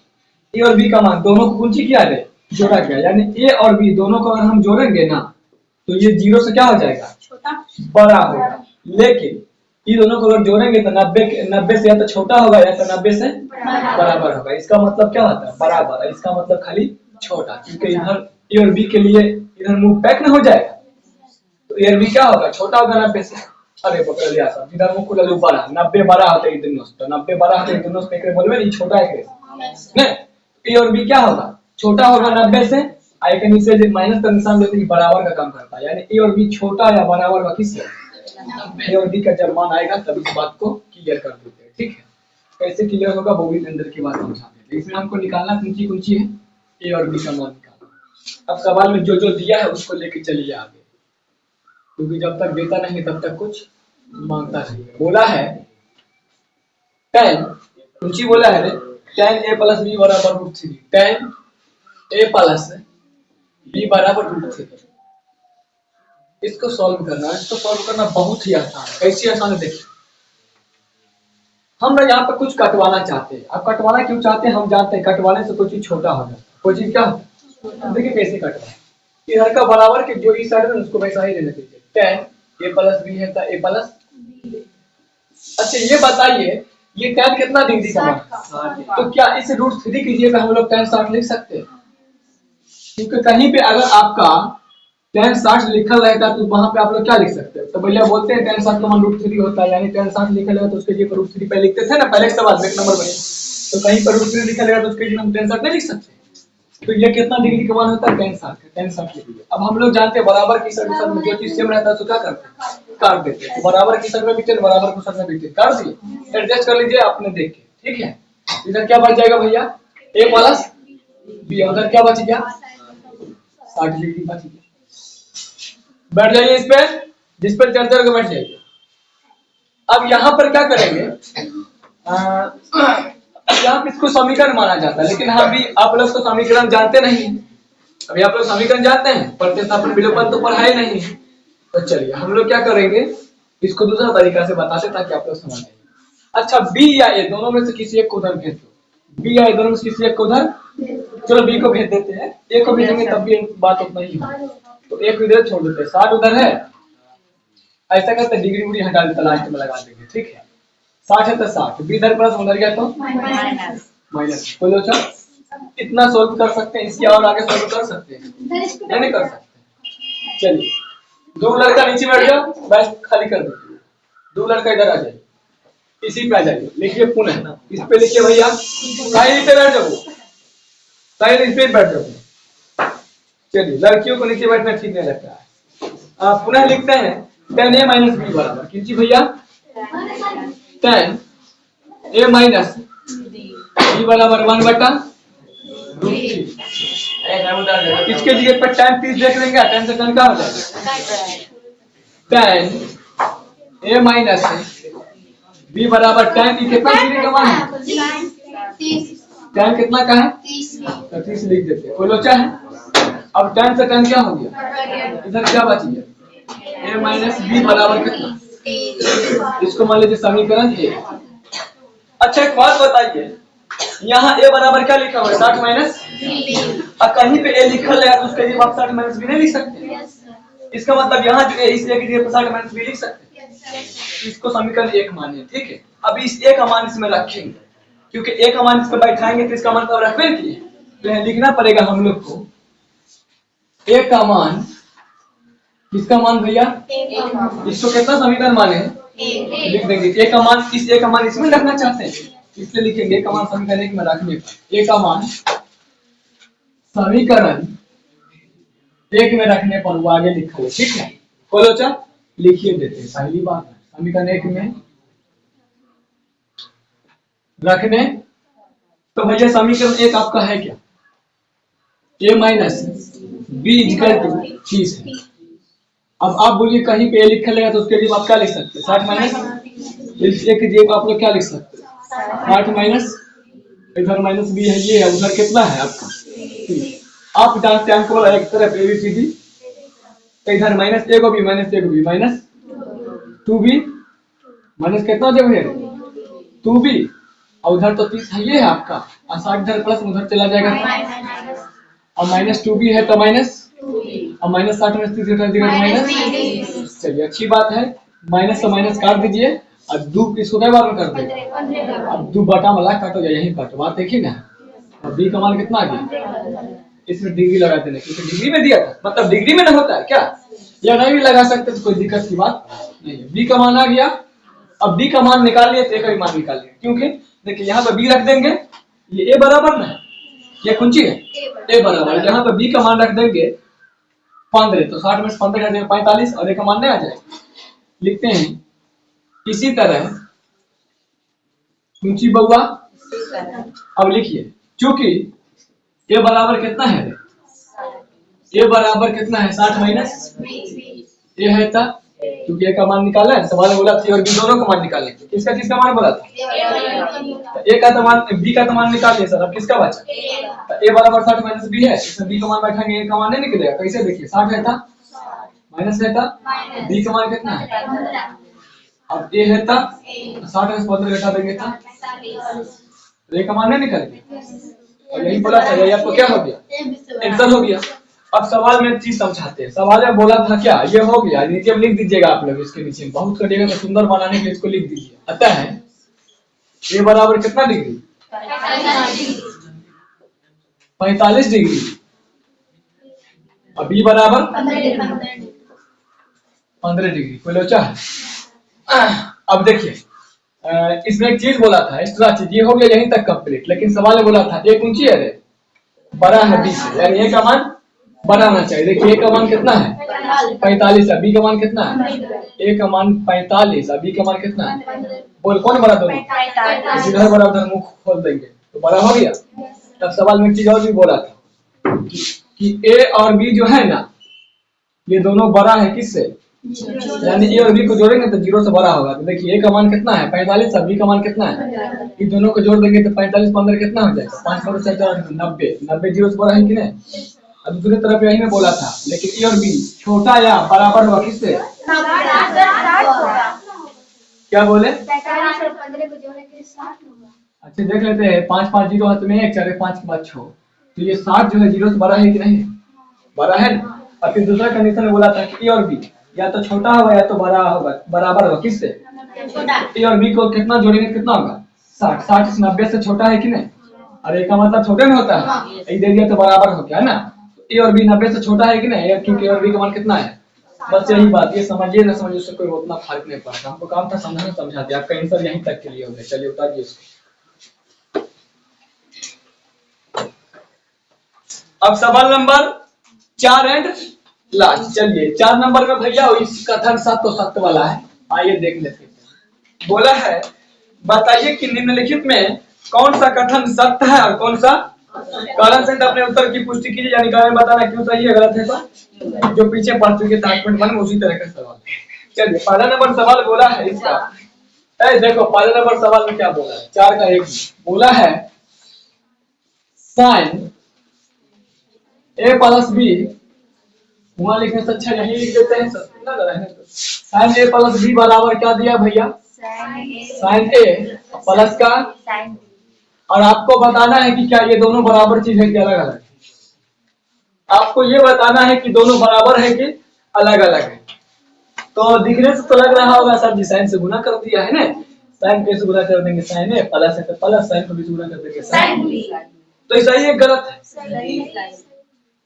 ए और बी का मान दोनों को कुंची किया है जोड़ा गया। यानी ए और बी दोनों को अगर हम जोड़ेंगे ना तो ये 0 से क्या हो जाएगा छोटा बड़ा होगा। लेकिन ये दोनों को अगर जोड़ेंगे तो 90 से या तो छोटा होगा या तो 90 से बराबर होगा। इसका मतलब क्या होता है बराबर। इसका मतलब खाली छोटा क्योंकि इधर ए और बी के लिए इधर मुंह पैक ना हो जाएगा तो ए और बी क्या होगा छोटा होगा 90 से। अरे पकड़ लिया सर जिधर मुंह खुला बड़ा 90 बड़ा होता है दोनों तो 90 बड़ा होता है दोनों से एक बोलबे नहीं छोटा है नहीं ए और बी क्या होगा छोटा होगा 90 से आई के नीचे जो माइनस का निशान लेते हैं बराबर का काम करता है। यानी ए और बी छोटा या बराबर का किससे ए और बी का जब मान आएगा तब इस बात को क्लियर कर देते हैं ठीक है। कैसे क्लियर होगा वो भी अंदर की बात समझा देते हैं। इसमें हमको निकालना कुंची है ए और बी का मान निकालना। अब सवाल में जो जो दिया है उसको लेके चलिए आगे क्योंकि जब तक देता नहीं तब तक कुछ मांगता नहीं। बोला है tan कुंची बोला है tan a + b = √3 tan a + b = √3 इसको सॉल्व करना है। इसको सॉल्व करना बहुत ही आसान है। कैसी आसान है देखिए, हम ना यहाँ पे कुछ कटवाना चाहते हैं। अब कटवाना क्यों चाहते हैं हम जानते हैं, कटवाने से कोई चीज छोटा हो जाता है। कोई चीज क्या होता है, देखिए कैसे कटवा, इधर का बराबर के जो इस साइड में उसको वैसा ही रहना चाहिए। tan a प्लस बी है तो a प्लस। अच्छा ये बताइए, ये tan कितना डिग्री का है, तो क्या इस √3 की जगह हम लोग tan 60 लिख सकते हैं? क्योंकि कहीं पे अगर आपका tan 60 लिखा रहता तो वहां पे आप लोग क्या लिख सकते हैं, तो भैया बोलते हैं tan 60 का मान √3 होता है, यानी tan 60 लिखा रहेगा तो उसके जगह √3 पहले लिखते थे ना, पहले के बाद एक नंबर बने, तो कहीं पर √3 लिखा रहेगा तो उसके जगह हम tan 60 नहीं लिख सकते। तो ये कितना डिग्री का मान होता है, tan 60 का, tan 60 डिग्री। अब हम लोग जानते हैं बराबर की साइड में जो चीज सेम रहता है तो क्या करते हैं, काट देते हैं। तो बराबर की साइड में भी tan, बराबर की साइड में भी tan, काट दिए, एडजस्ट कर लीजिए आपने देख के, ठीक है। इधर क्या बच जाएगा भैया, a प्लस b, उधर क्या बच गया 60 डिग्री बच गया। बैठ जाइए इस पे, जिस पर चर्चा करके बैठ जाइए। अब यहाँ पर क्या करेंगे, यहाँ पे इसको समीकरण माना जाता है, लेकिन हम भी आप लोग तो समीकरण जानते नहीं। अभी आप लोग समीकरण जानते हैं, प्रतिस्थापन विलोपन तो पढ़ाए नहीं। तो चलिए हम लोग क्या करेंगे, इसको दूसरा तरीका से बताते ताकि आप लोग समझ जाइए। अच्छा बी या ए दोनों में से किसी एक को उधर भेज दो, बी या ए दोनों में से किसी एक को उधर, चलो बी को भेज देते हैं, ए को भेजेंगे तब भी बात उतना ही है। तो एक इधर छोड़ देते हैं, 60 उधर है, ऐसा करते डिग्री उग्री हटा देते, लास्ट में लगा देंगे, ठीक है। 60 है तो 60, बी इधर प्लस उधर गया तो माइनस। बोलो अच्छा इतना सोल्व कर सकते हैं, इसकी और आगे सोल्व कर सकते हैं, नहीं कर सकते। चलिए दो लड़का नीचे बैठ जाओ, बस खाली कर दीजिए, दो लड़का इधर आ जाइए, इसी पे आ जाइए, लिखिए पुनः, इस पे लिखिए भैया, साइड पे बैठ जाओ, साइड इस पे बैठ जाओ। चलिए लड़कियों को नीचे बैठना ठीक नहीं लगता है। पुनः लिखते हैं tan a माइनस बी बराबर किंची भैया, tan a माइनस बी बराबर 1/√3। इसके जगह पर tan 30 देख लेंगे, tan से tan क्या हो जाएगा, tan a माइनस बी बराबर tan की कितना डिग्री का मान है, tan कितना का है 30 लिख देते हैं, कोई लोचा है। अब tan से tan क्या हो गया, इधर क्या बच गया a माइनस बी बराबर कितना, इसको मान लीजिए समीकरण ए। अच्छा एक बात बताइए, यहाँ a बराबर क्या लिखा हुआ है 60 माइनस, अब कहीं पे a लिखा है तो उसके जगह आप 60 माइनस बी नहीं लिख सकते, इसका मतलब यहाँ जो a इस a की जगह 60 माइनस बी लिख सकते हैं, इसको समीकरण 1 मानिए, ठीक है। अब इस a का मान इसमें रखेंगे, क्योंकि a का मान इसमें बैठाएंगे तो इसका मतलब रखने के लिए तो यहाँ लिखना पड़ेगा हम लोग को a का मान, किसका मान भैया, इसको कितना समीकरण माने लिख देंगे, a का मान, इस a का मान इसमें रखना चाहते हैं इसलिए लिखेंगे a का मान समीकरण 1 में रखने पर, a का मान समीकरण 1 में रखने पर वो आगे लिखा है, ठीक है। बोलो अच्छा लिखिए देते हैं, पहली बात है समीकरण 1 में रखने, तो भैया समीकरण 1 आपका है क्या, a minus b equal to 30 है। अब आप बोलिए कहीं पे a लिखा रहेगा तो उसके लिए आप क्या लिख सकते हैं 60 माइनस, एक जगह आप लोग क्या लिख सकते हैं 60 माइनस, इधर माइनस बी है, ये है, उधर कितना है आपका, आप जानते हैं हमको एक तरफ ए बी सी डी, इधर माइनस ए को बी माइनस ए को बी माइनस 2b माइनस कितना जब है 2b, और उधर तो 30 है, ये है आपका, और 60 इधर प्लस उधर चला जाएगा, और माइनस 2b है तो माइनस, और माइनस 60 में 30 हटा दीजिएगा माइनस। चलिए अच्छी बात है, माइनस से माइनस काट दीजिए और 2 इसको क्या बार में कर देंगे, अब 2 बटा वाला काटो जाए, यही काटो, बात देखिए ना। और b का मान कितना आ गया, इसमें डिग्री लगा देना, क्योंकि डिग्री में दिया था, मतलब डिग्री में ना होता है क्या, या नहीं भी लगा सकते तो कोई दिक्कत की बात नहीं है। b का मान आ गया, अब b का मान निकाल लिए तो a का भी मान निकाल लिए, क्योंकि देखिए यहाँ पे b रख देंगे, ये a बराबर ना, ये कुंची है a बराबर, यहाँ पे b का मान रख देंगे 15, तो 60 में 15 कर देंगे 45, और a का मान नहीं आ जाएगा, लिखते हैं इसी तरह कुंची बउआ। अब लिखिए चूंकि a बराबर कितना है, a बराबर कितना है 60 माइनस a है था, क्योंकि a का मान निकाला है, सवाल बोला थी और b दोनों का मान निकालने, किसका किसका मान बोला था, a का तो मान, b का तो मान निकाल लिया सर, अब किसका बचा, तो a बराबर 60 माइनस b है, इसमें b का मान बैठाएंगे a का मान नहीं निकलेगा, कैसे देखिए 60 है था माइनस है था, बी का मान कितना है, अब ए है था 60 में से 15 घटा देंगे था, ए का मान नहीं निकल, और यही बोला था, यही आपको क्या हो गया, आंसर हो गया। अब सवाल में एक चीज समझाते हैं, सवाल में बोला था क्या, ये हो गया, नीचे में लिख दीजिएगा आप लोग, इसके नीचे बहुत करिएगा तो सुंदर बनाने के लिए इसको लिख दीजिए। अतः है ए बराबर कितना डिग्री, 45 डिग्री, और बी बराबर 15 डिग्री। कोई लोचा है? अब देखिए इसमें एक चीज बोला था, एक्स्ट्रा चीज, ये हो गया यहीं तक कंप्लीट, लेकिन सवाल में बोला था एक ऊंची है रे बड़ा है बी से, यानी ए का मान बड़ा होना चाहिए। देखिए ए का मान कितना है 45, बी का मान कितना है, ए का मान 45, बी का मान कितना है, बोल कौन बड़ा दोनों, इधर बड़ा उधर मुंह खोल देंगे तो बड़ा हो गया। तब सवाल में एक चीज और भी बोला था कि ए और बी जो है ना, ये दोनों बड़ा है किससे, यानी ए और बी को जोड़ेंगे तो 0 से बड़ा होगा। तो देखिए ए का मान कितना है 45, बी का मान कितना है, इन दोनों को जोड़ देंगे तो 45 15 कितना हो जाएगा, 5 4 90, 90 0 से बड़ा है कि नहीं। अब दूसरी तरफ यही में बोला था, लेकिन ए और बी छोटा या बराबर होगा किससे, क्या बोले, अच्छा देख लेते हैं, 5 5 0 हाथ में 1 4 5 के बाद 6, तो ये 60 जो है 0 से बड़ा है कि नहीं, बड़ा है। और फिर दूसरा कंडीशन में बोला था कि ए और बी या तो छोटा होगा या तो बड़ा होगा, बराबर होगा किससे, ए और बी को कितना जोड़ेंगे कितना होगा 60, 60 से 90 से छोटा है कि नहीं, अरे का मतलब छोटे में होता है, दे दिया तो बराबर हो गया है ना। ए और बी 90 से छोटा है कि नहीं, क्योंकि ए और बी का मान कितना है, बस यही बात, ये समझिए ना समझिए उससे कोई उतना फर्क नहीं पड़ता, हमको काम था समझाना, समझा दिया, आपका आंसर यहीं तक के लिए हो गया। चलिए उतारिए इसको। अब सवाल नंबर 4 एंड लास्ट, चलिए 4 नंबर में भैया इस कथन सत्य सत्य वाला है, आइए देख लेते हैं। बोला है बताइए कि निम्नलिखित में कौन सा कथन सत्य है और कौन सा, कारण से अपने उत्तर की पुष्टि कीजिए, यानी कारण बताना क्यों सही है गलत है, तो जो पीछे पढ़ चुके थे 8.1 में उसी तरह का सवाल। चलिए पहला नंबर सवाल बोला है इसका, देखो पहले नंबर सवाल में क्या बोला है, 4 का 1 बोला है साइन ए प्लस बी, वहां लिखने से अच्छा यही लिख देते हैं, साइन ए प्लस बी बराबर क्या दिया भैया, साइन ए प्लस का, और आपको बताना है कि क्या ये दोनों बराबर चीज है कि अलग अलग, आपको ये बताना है कि दोनों बराबर है कि अलग अलग है। तो दिखने से तो लग रहा होगा सर जी साइन से गुना कर दिया है ना, साइन पे से गुना कर देंगे साइन ए, प्लस है तो प्लस, साइन को भी गुना कर देंगे साइन, तो सही है गलत है,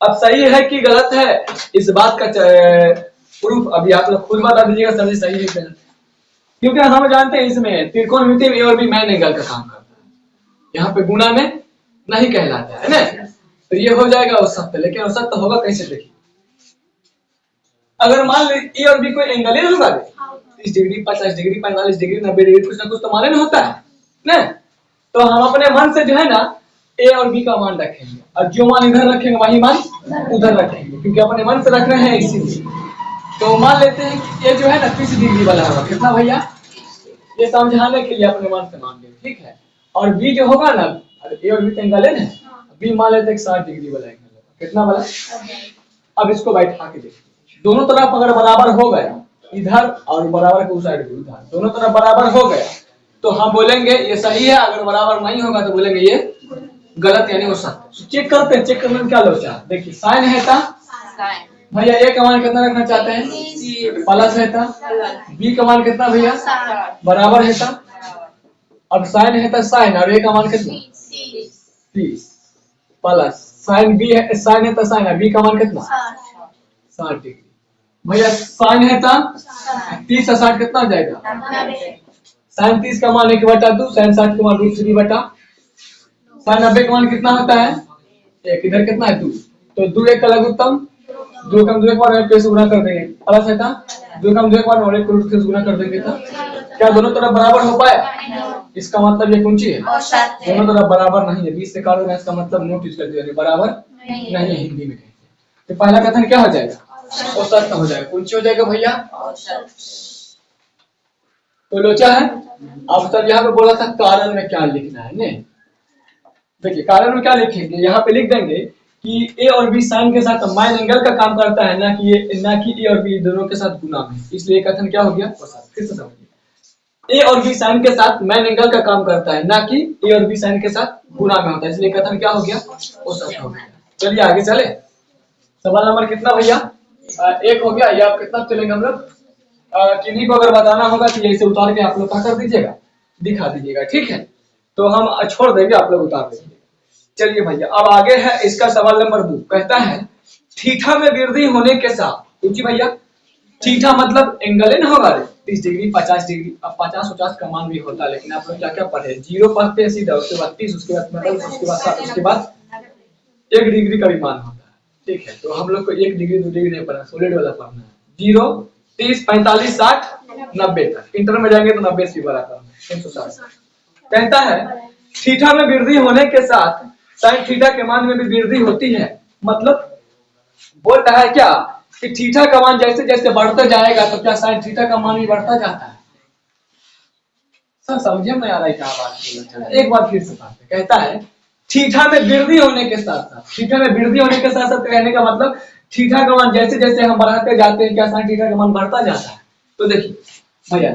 अब सही है कि गलत है इस बात का प्रूफ अभी आप लोग खुद बता दीजिएगा सर जी सही है गलत, क्योंकि हम जानते हैं इसमें त्रिकोणमिति में ए और बी मैन एंगल का काम करता है, यहाँ पे गुना में नहीं कहलाता है ना, तो ये हो जाएगा औसत, लेकिन औसत होगा कैसे देखिए, अगर मान ली ए और बी कोई एंगल ही होगा 30 डिग्री 50 डिग्री 45 डिग्री 90 डिग्री कुछ ना कुछ तो मालूम होता है ना, तो हम अपने मन से जो है ना ए और बी का मान रखेंगे, और जो मान इधर रखेंगे वही मान उधर रखेंगे, क्योंकि अपने मन से रख रहे हैं इसीलिए। तो मान लेते हैं कि ये जो है ना 30 डिग्री वाला होगा, कितना भैया, ये समझाने के लिए अपने मन से मान लें, ठीक है। और बी जो होगा ना, ए और बी का एंगल है ना, बी मान लेते हैं 60 डिग्री वाला एंगल होगा, कितना वाला, अब इसको बैठा के देखिए, दोनों तरफ अगर बराबर हो गया इधर और बराबर के उस साइड पे उधर, दोनों तरफ बराबर हो गया तो हम बोलेंगे ये सही है, अगर बराबर नहीं होगा तो बोलेंगे ये गलत, यानी वो सत्य। चेक करते हैं, चेक करने में क्या लोचा, देखिए साइन है था भैया, ए का मान कितना रखना चाहते हैं, प्लस है था, बी का मान कितना भैया बराबर है था, अब साइन है था साइन, और ए का मान कितना 30 प्लस साइन बी है, साइन है था साइन, बी का मान कितना 60 डिग्री भैया, साइन है था 30 से 60 कितना हो जाएगा, साइन 30 का मान 1/2, साइन 60 का मान √3 बटा, साइन 90 का मान कितना होता है 1, इधर कितना है 2, तो 2 1 का लघुत्तम, 2 कम 2 एक बार पे से गुना कर देंगे, प्लस है था 2 कम 2 एक बार और 1 को √3 से गुना कर देंगे, तो क्या दोनों तरफ बराबर हो पाया, इसका मतलब ये कौन सी है, दोनों तरफ बराबर नहीं है, 20 से काट देना, इसका मतलब नोट यूज कर दिया, बराबर नहीं है हिंदी में कहते हैं। तो पहला कथन क्या हो जाएगा, औसत हो जाएगा, कौन सी हो जाएगा भैया, तो लोचा है। अब सर यहाँ पे बोला था कारण में क्या लिखना है ने, देखिए कारण में क्या लिखेंगे, यहाँ पे लिख देंगे कि ए और बी साइन के साथ माइन एंगल का काम करता है, ना कि ए और बी दोनों के साथ गुना में, इसलिए कथन क्या हो गया कोसाइन। फिर से समझिए, ए और बी साइन के साथ माइन एंगल का काम करता है, ना कि ए और बी साइन के साथ गुना में होता है, इसलिए कथन क्या हो गया कोसाइन हो गया। चलिए आगे चले, सवाल नंबर कितना भैया 1 हो गया। ये आप कितना चलेंगे हम लोग, किन्हीं को अगर बताना होगा तो ऐसे उतार के आप लोग क्या कर दीजिएगा, दिखा दीजिएगा, ठीक है। तो हम छोड़ देंगे, आप लोग उतार देंगे। चलिए भैया अब आगे है इसका सवाल नंबर 2, कहता है थीटा में वृद्धि होने के साथ, पूछिए भैया थीटा मतलब एंगल है ना हमारे 30 डिग्री 50 डिग्री, अब 50-50 का मान भी होता है, लेकिन आप लोग क्या क्या पढ़े, 0 पढ़ते हैं सीधा, उसके बाद 30, उसके बाद 45, उसके बाद 60, उसके बाद 1 डिग्री का भी मान होता है, ठीक है। तो हम लोग को 1 डिग्री 2 डिग्री नहीं पढ़ना, सॉलिड वाला पढ़ना है। 0 30 45 60 90 तक, इंटर में जाएंगे तो 90 से बड़ा करना है 360। कहता है थीटा में वृद्धि होने के साथ साइन थीटा के मान में भी वृद्धि होती है, मतलब बोल रहा है क्या कि थीटा का मान जैसे जैसे बढ़ता जाएगा तो क्या साइन थीटा का मान भी बढ़ता जाता है। सब समझे में आ रहा है क्या बात, एक बार फिर से बात कहता है थीटा में वृद्धि होने के साथ साथ, थीटा में वृद्धि होने के साथ साथ कहने का मतलब थीटा का मान जैसे जैसे हम बढ़ाते जाते हैं क्या साइन थीटा का मान बढ़ता जाता है। तो देखिए भैया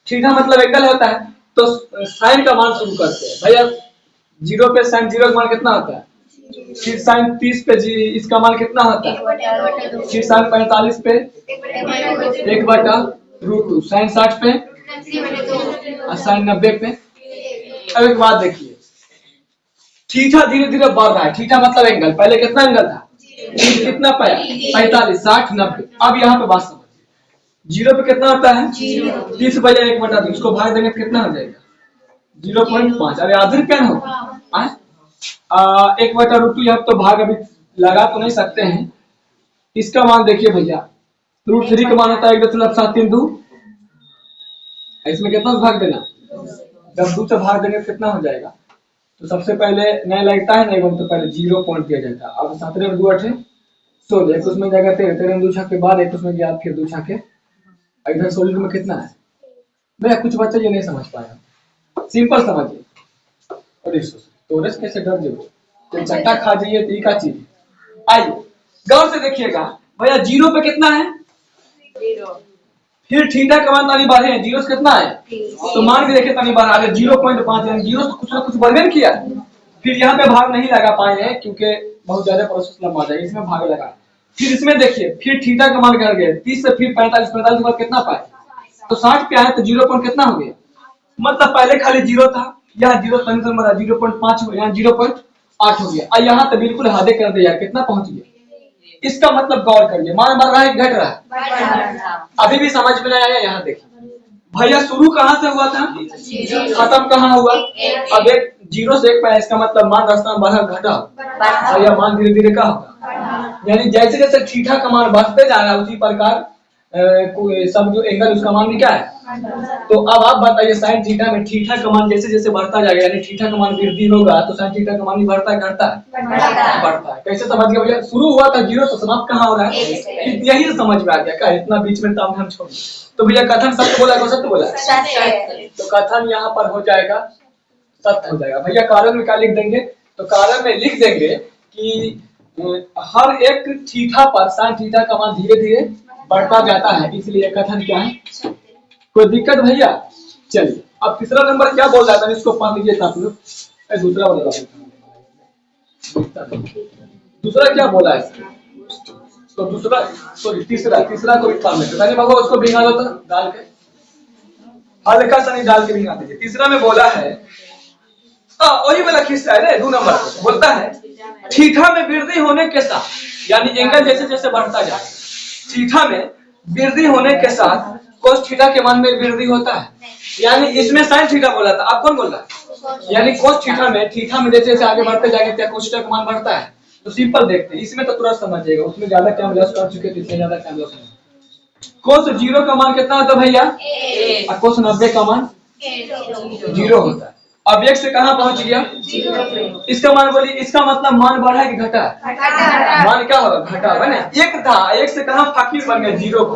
थीटा मतलब एंगल होता है, तो साइन का मान शुरू करते हैं भैया 0 पे साइन 0 का मान कितना होता है, फिर साइन 30 पे जी इसका मान कितना होता है, फिर साइन 45 पे 1/√2, साइन 60 पे और साइन 90 पे। अब एक बात देखिए थीटा धीरे धीरे बढ़ रहा है, थीटा मतलब एंगल, पहले कितना एंगल था, कितना पाया 45 60 90। अब यहाँ पे बात समझिए 0 पे कितना होता है 30 बजाय 1/2, इसको भाग देंगे तो कितना हो जाएगा 0.5। अरे आधे क्या होगा 1/√2, यहाँ तो भाग अभी लगा तो नहीं सकते हैं, इसका मान देखिए भैया √3 का मान होता है 1.732, इसमें कितना भाग देना, जब 2 से भाग देंगे तो कितना हो जाएगा। तो सबसे पहले नहीं लगता है नहीं, तो पहले 0 पॉइंट दिया जाता है। अब 17 में 2 8 16, एक उसमें जाएगा 13, 13 में 2 छक्के बाद एक उसमें गया फिर 2 छक्के, इधर सॉलिड में कितना है भैया, कुछ बच्चे ये नहीं समझ पाया, सिंपल समझिए। और तोरस कैसे डर जाओ, तो चट्टा खा जाइए तो का चीज। आइए गौर से देखिएगा भैया 0 पे कितना है 0, फिर थीटा का मान तानी बढ़े 0 से कितना है, तो मान के देखिए तानी बढ़ा रहे 0.5, यानी 0 से कुछ ना कुछ बढ़े किया। फिर यहाँ पे भाग नहीं लगा पाए हैं क्योंकि बहुत ज्यादा प्रोसेस लंबा जाएगा, इसमें भाग लगा। फिर इसमें देखिए फिर थीटा का मान कर गए 30 से फिर 45 45 के बाद कितना पाए, तो 60 पे आए तो 0 पॉइंट कितना हो गया, मतलब पहले खाली 0 था, यहाँ 0.5 यहाँ 0.8 हो गया, और यहाँ तो बिल्कुल आधे कर दिया, कितना पहुंच गया। इसका मतलब गौर करिए मान बढ़ रहा है घट रहा है, अभी भी समझ में नहीं आया। यहाँ देखिए भैया शुरू कहाँ से हुआ था, खत्म कहाँ हुआ, अब 0 से 1 पाया, इसका मतलब मान रास्ता में बढ़ा घटा, और यह मान धीरे धीरे का होगा, यानी जैसे जैसे थीटा का मान बढ़ते जा रहा है उसी प्रकार सब जो एंगल उसका मान भी क्या है। तो अब आप बताइए साइन थीटा में थीटा का मान जैसे जैसे बढ़ता जाएगा, यानी थीटा का मान वृद्धि होगा तो साइन थीटा का मान भी बढ़ता है घटता है बढ़ता है। कैसे समझ गया भैया, शुरू हुआ था 0 तो समाप्त कहाँ हो रहा है, यही समझ में आ गया क्या, इतना बीच में ताम झाम छोड़। तो भैया कथन सत्य बोला को सत्य बोला, तो कथन यहाँ पर हो जाएगा सत्य हो जाएगा। भैया कारण में क्या लिख देंगे, तो कारण में लिख देंगे कि हर एक थीटा पर साइन थीटा का मान धीरे धीरे बढ़ता जाता है, इसलिए कथन क्या है, कोई दिक्कत भैया। चलिए अब तीसरा नंबर क्या बोल रहा था, इसको पढ़ लीजिए आप लोग। दूसरा बोला दूसरा क्या बोला है, तो दूसरा सॉरी तीसरा को भी पढ़ लेते हैं बाबा, उसको भिंगा दो तो डाल के, हल्का सा नहीं डाल के भिंगा दीजिए। तीसरा में बोला है वही वाला खिस्सा है 2 नंबर बोलता है थीटा में वृद्धि होने के साथ, यानी एंगल जैसे जैसे बढ़ता जाए थीटा में वृद्धि होने के साथ कोस थीटा के मान में वृद्धि होता है, यानी इसमें साइन थीटा बोला था, आप कौन बोल रहा है, यानी कोस थीटा में जैसे जैसे आगे बढ़ते जाएंगे क्या कोस थीटा का मान बढ़ता है। तो सिंपल देखते हैं, इसमें तो तुरंत समझ जाएगा, उसमें ज्यादा टाइम लॉस कर चुके थे, इसमें ज्यादा टाइम लॉस नहीं। कोस 0 का मान कितना होता है भैया, और कोस 90 का मान 0 होता है। अब 1 से कहां पहुंच गया, इसका मान बोलिए, इसका मतलब मान बढ़ा है कि घटा, मान क्या होगा घटा होगा ना, 1 था 1 से कहां फाकिर बन गया 0 को,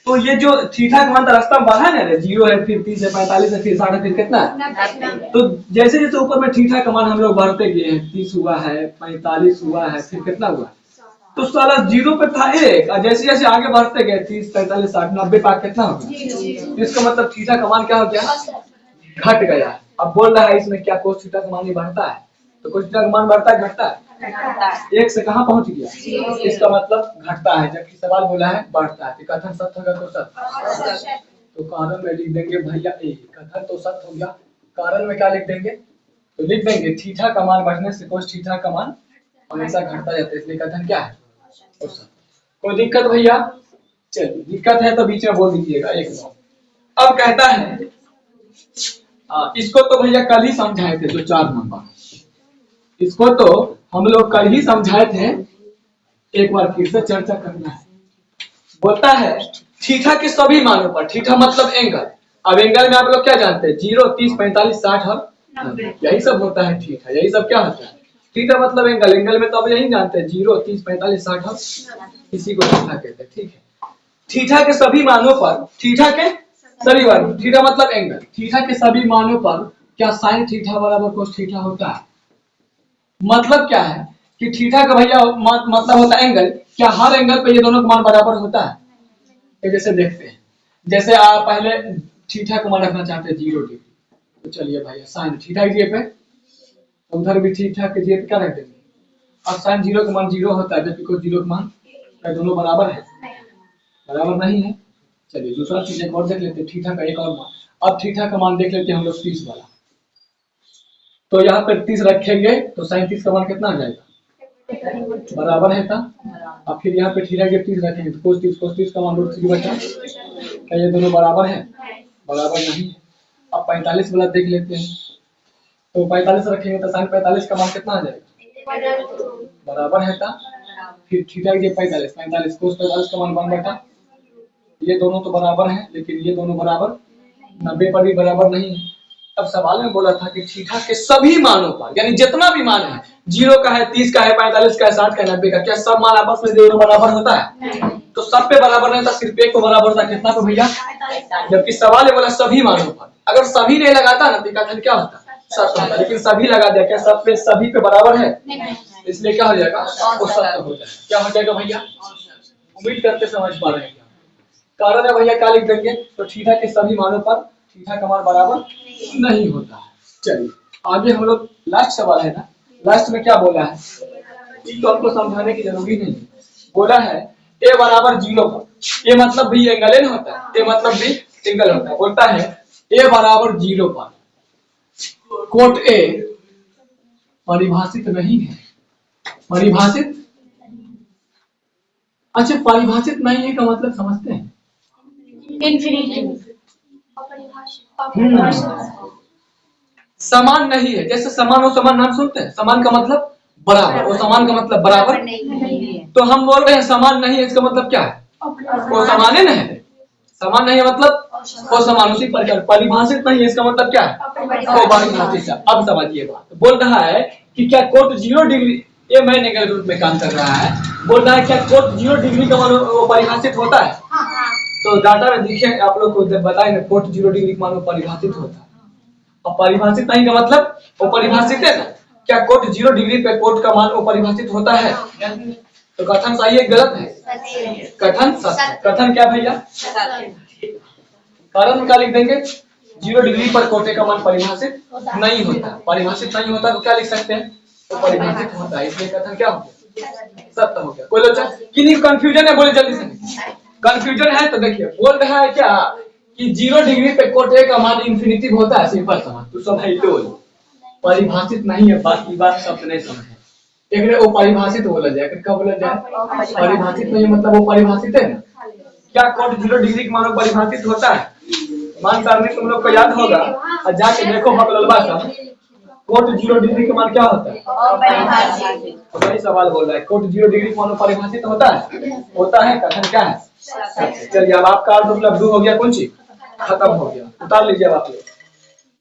तो ये जो थीटा का मान रास्ता में बढ़ा है ना, 0 है, फिर 30 है, 45 है, फिर 60 है, फिर कितना है? तो जैसे जैसे ऊपर में थीटा का मान हम लोग बढ़ते गए हैं, 30 हुआ है, 45 हुआ है, फिर कितना हुआ? तो साला 0 पे था 1, और जैसे जैसे आगे बढ़ते गए 30, 45, 60, 90 पाक कितना हो गया? इसका मतलब थीटा का मान क्या हो गया? घट गया। अब बोल रहा है इसमें क्या कोस थीटा का मान ही बढ़ता है? तो कोस थीटा का मान बढ़ता है घटता है? 1 से कहाँ पहुंच गया? इसका मतलब घटता है, जबकि सवाल बोला है बढ़ता है। तो कथन सत्य होगा तो सत्य, तो कारण में लिख देंगे भैया ए। कथन तो सत्य हो गया, कारण में क्या लिख देंगे? तो लिख देंगे थीटा का मान बढ़ने से कोस थीटा का मान हमेशा घटता जाता है, इसलिए कथन क्या है? तो सत्य। कोई दिक्कत भैया? चलिए, दिक्कत है तो बीच में बोल दीजिएगा एक बार। अब कहता है इसको तो भैया कल ही समझाए थे, जो 4 नंबर, इसको तो हम लोग कल ही समझाए थे, एक बार फिर से चर्चा करना है। बोलता है थीटा के सभी मानों पर, थीटा मतलब एंगल। अब एंगल में आप लोग क्या जानते हैं? 0, 30, 45, 60 और 90, यही सब होता है थीटा। यही सब क्या होता है? थीटा मतलब एंगल। एंगल में तो आप यही जानते हैं 0, 30, 45, 60 और इसी को थीटा कहते हैं। ठीक है, थीटा के सभी मानों पर, थीटा के सभी मानों, थीटा मतलब एंगल, थीटा के सभी मानों पर क्या साइन थीटा बराबर कोस थीटा होता है? मतलब क्या है कि थीटा का भैया मतलब होता है एंगल। क्या हर एंगल पे ये दोनों का मान बराबर होता है? तो जैसे देखते हैं, जैसे आप पहले थीटा का मान रखना चाहते हैं 0 डिग्री, तो चलिए भैया साइन थीटा की जगह पे, उधर भी थीटा के जगह पे क्या रख देंगे? अब साइन 0 का मान 0 होता है, जबकि कोस 0 का मान, क्या दोनों बराबर है? बराबर नहीं है। चलिए दूसरा चीज एक और देख लेते हैं, थीटा का एक और मान। अब थीटा का मान देख लेते हैं हम लोग 30 वाला, तो यहाँ पे 30 रखेंगे तो साइन 30 का मान कितना आ जाएगा? बराबर है था। अब फिर यहाँ पे थीटा के 30 रखेंगे तो कोस 30 का मान √3 बचा। क्या ये दोनों बराबर है? बराबर नहीं है। अब 45 वाला देख लेते हैं, तो 45 रखेंगे तो साइन 45 का मान कितना आ जाएगा? बराबर है था। फिर थीटा के 45 कोस 45 का मान 1 बटा। ये दोनों तो बराबर हैं, लेकिन ये दोनों बराबर 90 पर भी बराबर नहीं है। अब सवाल में बोला था कि थीटा के सभी मानों पर, यानी जितना भी मान है, 0 का है, 30 का है, 45 का है, 60 का है, 90 का, क्या सब मान आपस में दोनों बराबर होता है? तो सब पे बराबर नहीं था, सिर्फ एक को बराबर होता। कितना पे भैया? जबकि सवाल में बोला सभी मानों पर। अगर सभी नहीं लगाता ना तो कथन क्या होता? सत्य होता। लेकिन सभी लगा दिया, क्या सब पे सभी पे बराबर है? इसलिए क्या हो जाएगा? वो सत्य हो जाएगा। क्या हो जाएगा भैया? उम्मीद करते समझ पा रहे हैं। कारण है भैया क्या लिख देंगे? तो थीटा के सभी मानों पर थीटा का मान बराबर नहीं होता है। चलिए आगे हम लोग लास्ट सवाल है ना, लास्ट में क्या बोला है? तो आपको समझाने की जरूरी नहीं। बोला है a बराबर 0 पर, ए मतलब भी एंगल नहीं होता है, ए मतलब भी एंगल होता है। बोलता है a बराबर 0 पर कोट a परिभाषित नहीं है। परिभाषित, अच्छा परिभाषित नहीं है का मतलब समझते हैं? समान नहीं है। जैसे समान और समान नाम सुनते हैं, समान का मतलब बराबर, और समान का मतलब बराबर नहीं है। तो हम बोल रहे हैं समान नहीं है, इसका मतलब क्या है? वो समान है नहीं, समान नहीं है मतलब वो समान, उसी प्रकार परिभाषित नहीं है, इसका मतलब क्या है? वो परिभाषित है। अब समझिए बात। बोल रहा है कि क्या कोट 0 डिग्री, ये मैं नेगेटिव रूप में काम कर रहा है। बोल रहा है क्या कोट 0 डिग्री का मान वो परिभाषित होता है? तो डाटा में देखिए आप लोग को बताएंगे कोट 0 डिग्री का मान परिभाषित होता है। और परिभाषित नहीं का मतलब वो परिभाषित है ना। क्या कोट 0 डिग्री पे कोट का मान वो परिभाषित होता है? तो कथन सही है गलत है? कथन सत्य। कथन क्या भैया? कारण क्या लिख देंगे? 0 डिग्री पर कोटे का मान परिभाषित नहीं होता। परिभाषित नहीं होता तो क्या लिख सकते हैं? तो परिभाषित होता है, इसलिए कथन क्या हो गया? सत्य हो गया। कोई लोग किन्हीं कंफ्यूजन है? बोले जल्दी से। कंफ्यूजन है तो देखिए बोल रहा है क्या कि 0 डिग्री पे कोटे का मान इंफिनिटिव होता है। सिंपल समझ तो सब है, तो परिभाषित नहीं है। बाकी बात शब्द नहीं समझे। एक वो परिभाषित बोला जाए, क्या बोला जाए? परिभाषित नहीं मतलब वो परिभाषित है ना। क्या कोट 0 डिग्री का मान परिभाषित होता है? मान सारणी तुम लोग को याद होगा, और जाके देखो भगलवा सब कोट 0 डिग्री का मान क्या होता है? वही सवाल बोल रहा है, कोट 0 डिग्री का मान परिभाषित होता है? होता है। कथन क्या है? चलिए अब आपका अर्थ उपलब्ध हो गया, कौन चीज खत्म हो गया, उतार लीजिए आप लोग।